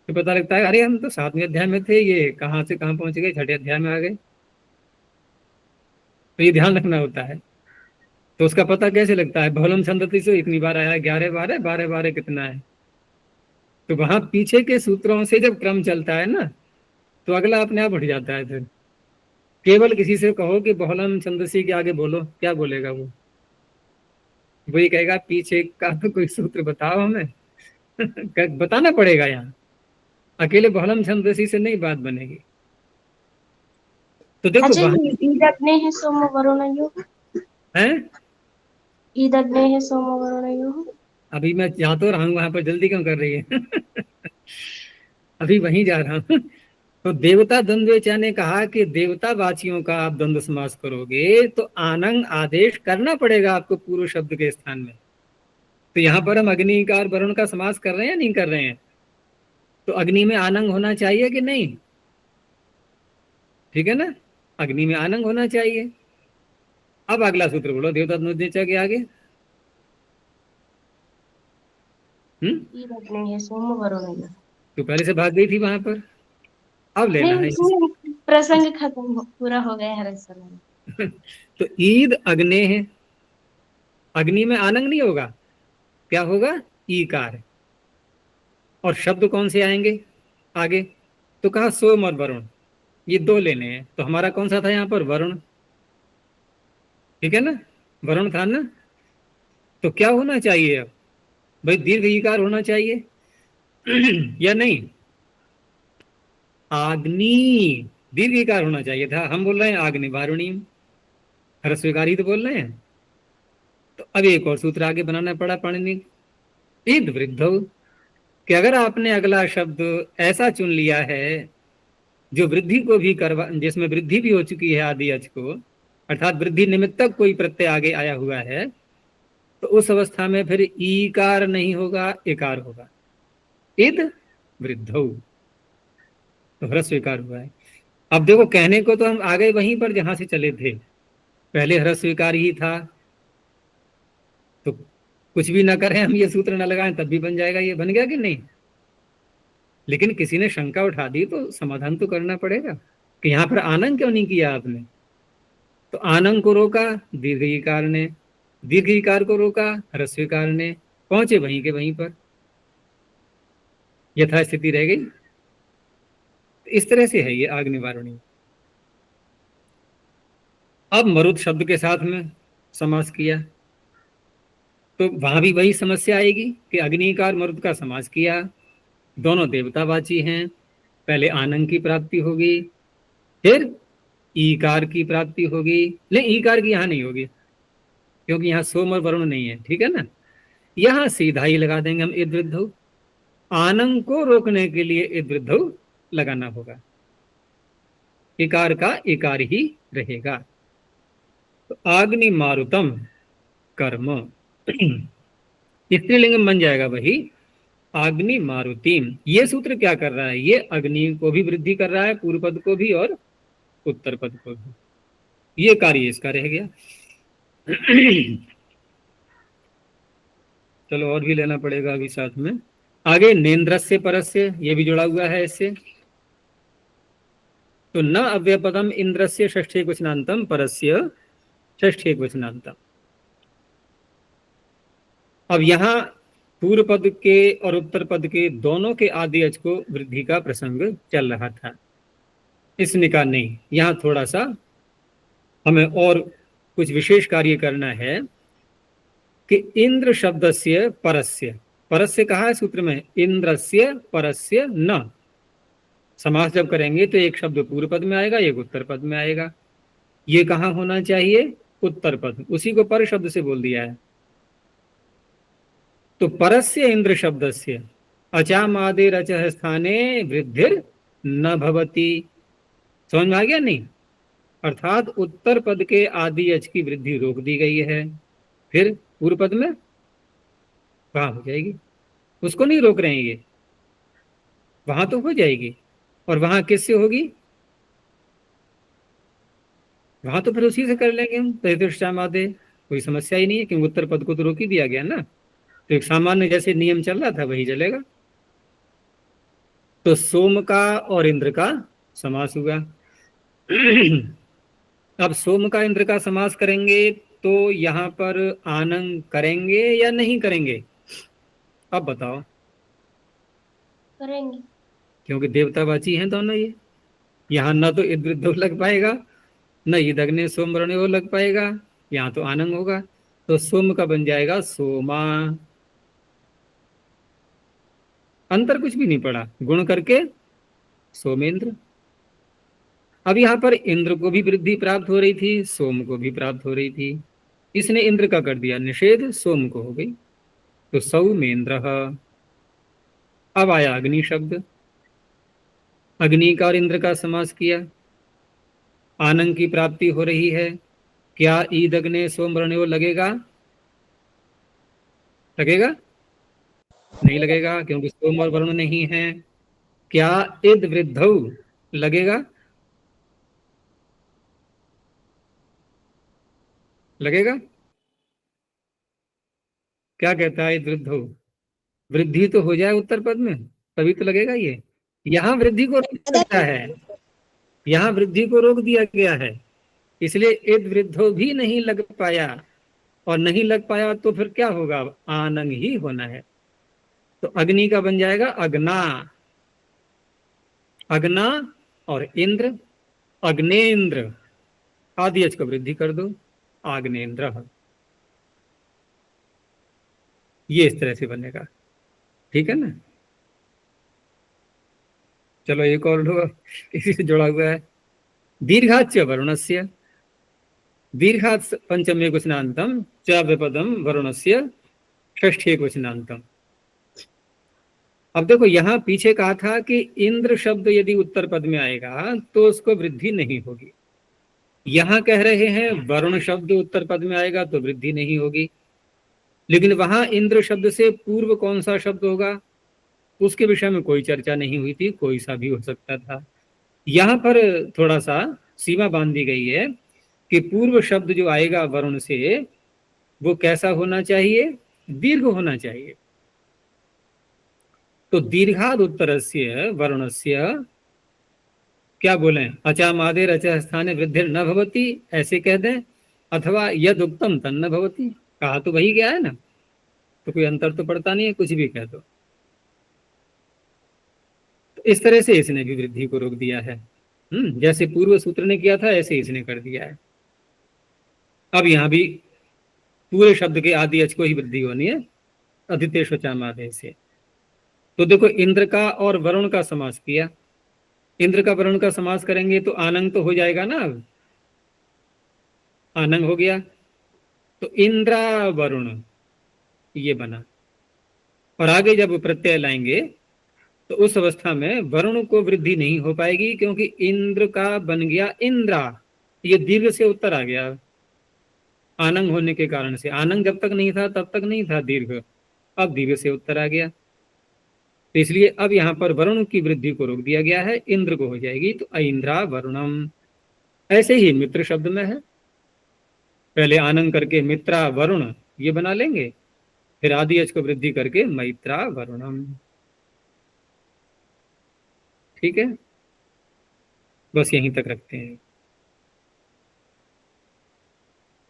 A: तो पता लगता है अरे हम तो 7वें अध्याय में थे, ये कहाँ से कहाँ पहुंच गए, 6ठे अध्याय में आ गए। तो ये ध्यान रखना होता है। तो उसका पता कैसे लगता है, बहुलम संतति से इतनी बार आया, 11 12 12 12 कितना है, तो वहां पीछे के सूत्रों से जब क्रम चलता है ना, तो अगला अपने आप उठ जाता है। फिर केवल किसी से कहो कि बहुलम छंदसी के आगे बोलो, क्या बोलेगा वो, वही कहेगा पीछे का तो कोई सूत्र बताओ हमें बताना पड़ेगा, यहाँ अकेले बहुलम छंदसी से नहीं बात बनेगी। तो देखो
C: अच्छा,
A: वहां
C: ईदग्ने है सोम वरुणयोः
A: है,
C: ईदग्ने है सोम वरुणयोः।
A: अभी मैं जा तो रहा हूँ वहां पर, जल्दी क्यों कर रही है अभी वहीं जा रहा हूँ। तो देवता द्वंद्वेचा ने कहा कि देवता वाचियों का आप द्वंद्व समास करोगे तो आनंग आदेश करना पड़ेगा आपको पूर्व शब्द के स्थान में। तो यहाँ पर हम अग्नि का और वरुण का समास कर रहे हैं या नहीं कर रहे हैं, तो अग्नि में आनंग होना चाहिए कि नहीं, ठीक है ना, अग्नि में आनंग होना चाहिए। अब अगला सूत्र बोलो देवता द्वंद्वेचा के आगे।
C: ईदग्ने है सोम वरुणयोः।
A: तो पहले से भाग गई थी वहां पर, अब लेना है
C: नहीं, प्रसंग खत्म पूरा हो गया है समय।
A: तो ईद अग्ने है, अग्नि में आनंग नहीं होगा, क्या होगा, ईकार, और शब्द कौन से आएंगे आगे, तो कहा सोम और वरुण, ये दो लेने हैं। तो हमारा कौन सा था यहाँ पर, वरुण, ठीक है ना, वरुण था ना। तो क्या होना चाहिए अब भाई, दीर्घ ईकार होना चाहिए या नहीं, आग्नि दीर्घ ईकार होना चाहिए था, हम बोल रहे हैं आग्नि वारुणीम, ह्रस्वकारी तो बोल रहे हैं। तो अब एक और सूत्र आगे बनाना पड़ा पाणिनि, ईद वृद्धौ, कि अगर आपने अगला शब्द ऐसा चुन लिया है जो वृद्धि को भी करवा, जिसमें वृद्धि भी हो चुकी है आदि अच को, अर्थात वृद्धि निमित्तक कोई प्रत्यय आगे आया हुआ है, तो उस अवस्था में फिर ईकार नहीं होगा, इकार होगा, ईद वृद्धौ, तो ह्रस्व इकार हुआ है। अब देखो कहने को तो हम आ गए वहीं पर जहां से चले थे, पहले ह्रस्व इकार ही था, तो कुछ भी ना करें हम, ये सूत्र ना लगाएं तब भी बन जाएगा, ये बन गया कि नहीं। लेकिन किसी ने शंका उठा दी तो समाधान तो करना पड़ेगा कि यहाँ पर आनंद क्यों नहीं किया आपने। तो आनंद को रोका दीर्घ ईकार ने, दीर्घ ईकार को रोका ह्रस्व इकार ने, पहुंचे वहीं के वहीं पर, यथास्थिति रह गई। इस तरह से है ये आग्नि वारुणी। अब मरुत शब्द के साथ में समास किया तो वहां भी वही समस्या आएगी कि अग्निकार मरुत का समास किया, दोनों देवतावाची हैं, पहले आनंद की प्राप्ति होगी, फिर ईकार की प्राप्ति होगी, लेकिन ईकार की यहाँ नहीं होगी क्योंकि यहाँ सोम और वरुण नहीं है, ठीक है ना। यहाँ सीधा ही लगा देंगे हम इद वृद्धौ, आनंद को रोकने के लिए इद वृद्धौ लगाना होगा। इकार का इकार ही रहेगा। तो अग्नि मारुतम कर्म स्त्रीलिंग बन जाएगा वही अग्नि मारुतिम। ये सूत्र क्या कर रहा है, ये अग्नि को भी वृद्धि कर रहा है, पूर्व पद को भी और उत्तर पद को भी। ये कार्य इसका रह गया। चलो और भी लेना पड़ेगा अभी साथ में। आगे नेन्द्रस्य परस्य, ये भी जुड़ा हुआ है इससे। तो न अव्यपदम इंद्रस्य षष्ठे क्वचनांतम परस्य षष्ठे क्वचनांतम। अब यहाँ पूर्व पद के और उत्तर पद के दोनों के आदि अच को वृद्धि का प्रसंग चल रहा था। इसने कहा नहीं, यहाँ थोड़ा सा हमें और कुछ विशेष कार्य करना है कि इंद्र शब्दस्य परस्य, परस्य कहा है सूत्र में, इंद्रस्य परस्य न। समास जब करेंगे तो एक शब्द पूर्व पद में आएगा, एक उत्तर पद में आएगा। ये कहाँ होना चाहिए, उत्तर पद, उसी को पर शब्द से बोल दिया है। तो परस्य इंद्र शब्दस्य अचामादे रचः स्थाने वृद्धिर न भवति। समझ में आ गया नहीं? अर्थात उत्तर पद के आदि अच की वृद्धि रोक दी गई है, फिर पूर्व पद में वहां हो जाएगी। उसको नहीं रोक रहे हैं ये, वहां तो हो जाएगी। और वहां किससे होगी, वहां तो फिर उसी से कर लेंगे हम, प्रतिष्ठामादे, कोई समस्या ही नहीं है, क्योंकि उत्तर पद को तो रोक ही दिया गया ना। तो एक सामान्य जैसे नियम चल रहा था वही चलेगा। तो सोम का और इंद्र का समास हुआ। अब सोम का इंद्र का समास करेंगे तो यहां पर आनंद करेंगे या नहीं करेंगे, अब बताओ।
C: करेंगे।
A: क्योंकि देवतावाची हैं दोनों ये, यहाँ न तो इद्रिद्धो लग पाएगा, न ईदग्ने सोम वर्ण्यो लग पाएगा, यहाँ तो आनंद होगा। तो सोम का बन जाएगा सोमा। अंतर कुछ भी नहीं पड़ा, गुण करके सोमेंद्र। अब यहाँ पर इंद्र को भी वृद्धि प्राप्त हो रही थी, सोम को भी प्राप्त हो रही थी, इसने इंद्र का कर दिया निषेध, सोम को हो गई। तो सौमेंद्र। अब आया अग्नि शब्द, अग्नि का और इंद्र का समास किया, आनंद की प्राप्ति हो रही है। क्या ईद अग्ने सोम वर्ण्यो लगेगा, लगेगा नहीं लगेगा, क्योंकि सोम और वरुण नहीं है। क्या इद वृद्धौ लगेगा, लगेगा? क्या कहता है इद वृद्धौ, वृद्धि तो हो जाए उत्तर पद में तभी तो लगेगा। ये यहाँ वृद्धि को रोक सकता है, यहाँ वृद्धि को रोक दिया गया है, इसलिए इद वृद्धो भी नहीं लग पाया। और नहीं लग पाया तो फिर क्या होगा, आनंग ही होना है। तो अग्नि का बन जाएगा अग्ना, अग्ना और इंद्र, अग्नेन्द्र, आदि अच को वृद्धि कर दो, आग्नेन्द्र। ये इस तरह से बनेगा, ठीक है ना। चलो एक और लो, इसी से जुड़ा हुआ है। दीर्घाच वरुणस्य, दीर्घात पंचमे क्वचनांतम च विपदम वरुणस्य षष्ठे क्वचनांतम। अब देखो यहाँ पीछे कहा था कि इंद्र शब्द यदि उत्तर पद में आएगा तो उसको वृद्धि नहीं होगी। यहाँ कह रहे हैं वरुण शब्द उत्तर पद में आएगा तो वृद्धि नहीं होगी। लेकिन वहां इंद्र शब्द से पूर्व कौन सा शब्द होगा उसके विषय में कोई चर्चा नहीं हुई थी, कोई सा भी हो सकता था। यहाँ पर थोड़ा सा सीमा बांध दी गई है कि पूर्व शब्द जो आएगा वरुण से वो कैसा होना चाहिए, दीर्घ होना चाहिए। तो दीर्घाद उत्तरस्य वरुणस्य क्या बोले, अचामादे रचा स्थाने वृद्धि न भवती ऐसे कह दें, अथवा यद उत्तम तन्न भवती, कहा तो वही गया है ना, तो कोई अंतर तो पड़ता नहीं है, कुछ भी कह दो। तो इस तरह से इसने भी वृद्धि को रोक दिया है। जैसे पूर्व सूत्र ने किया था ऐसे इसने कर दिया है। अब यहां भी पूरे शब्द के आदि अच को ही वृद्धि होनी है, अदितेश चामादे से। तो देखो इंद्र का और वरुण का समास किया, इंद्र का वरुण का समास करेंगे तो आनंद तो हो जाएगा ना, अब आनंद हो गया तो इंद्रा वरुण ये बना। और आगे जब प्रत्यय लाएंगे तो उस अवस्था में वरुण को वृद्धि नहीं हो पाएगी, क्योंकि इंद्र का बन गया इंद्रा, ये दीर्घ से उत्तर आ गया आनंग होने के कारण से। आनंग जब तक नहीं था तब तक नहीं था दीर्घ, अब दीर्घ से उत्तर आ गया, तो इसलिए अब यहाँ पर वरुण की वृद्धि को रोक दिया गया है, इंद्र को हो जाएगी, तो ऐन्द्रा वरुणम। ऐसे ही मित्र शब्द में है, पहले आनंद करके मित्रा वरुण ये बना लेंगे, फिर आदि अच को वृद्धि करके मैत्रा वरुणम। ठीक है, बस यहीं तक रखते हैं।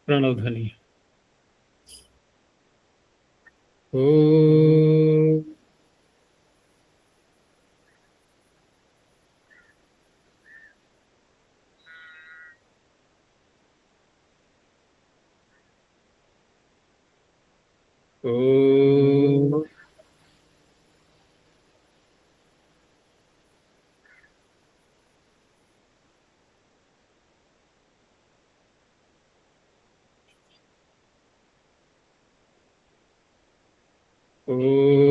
A: प्रणव ध्वनि। ओ ओ ओ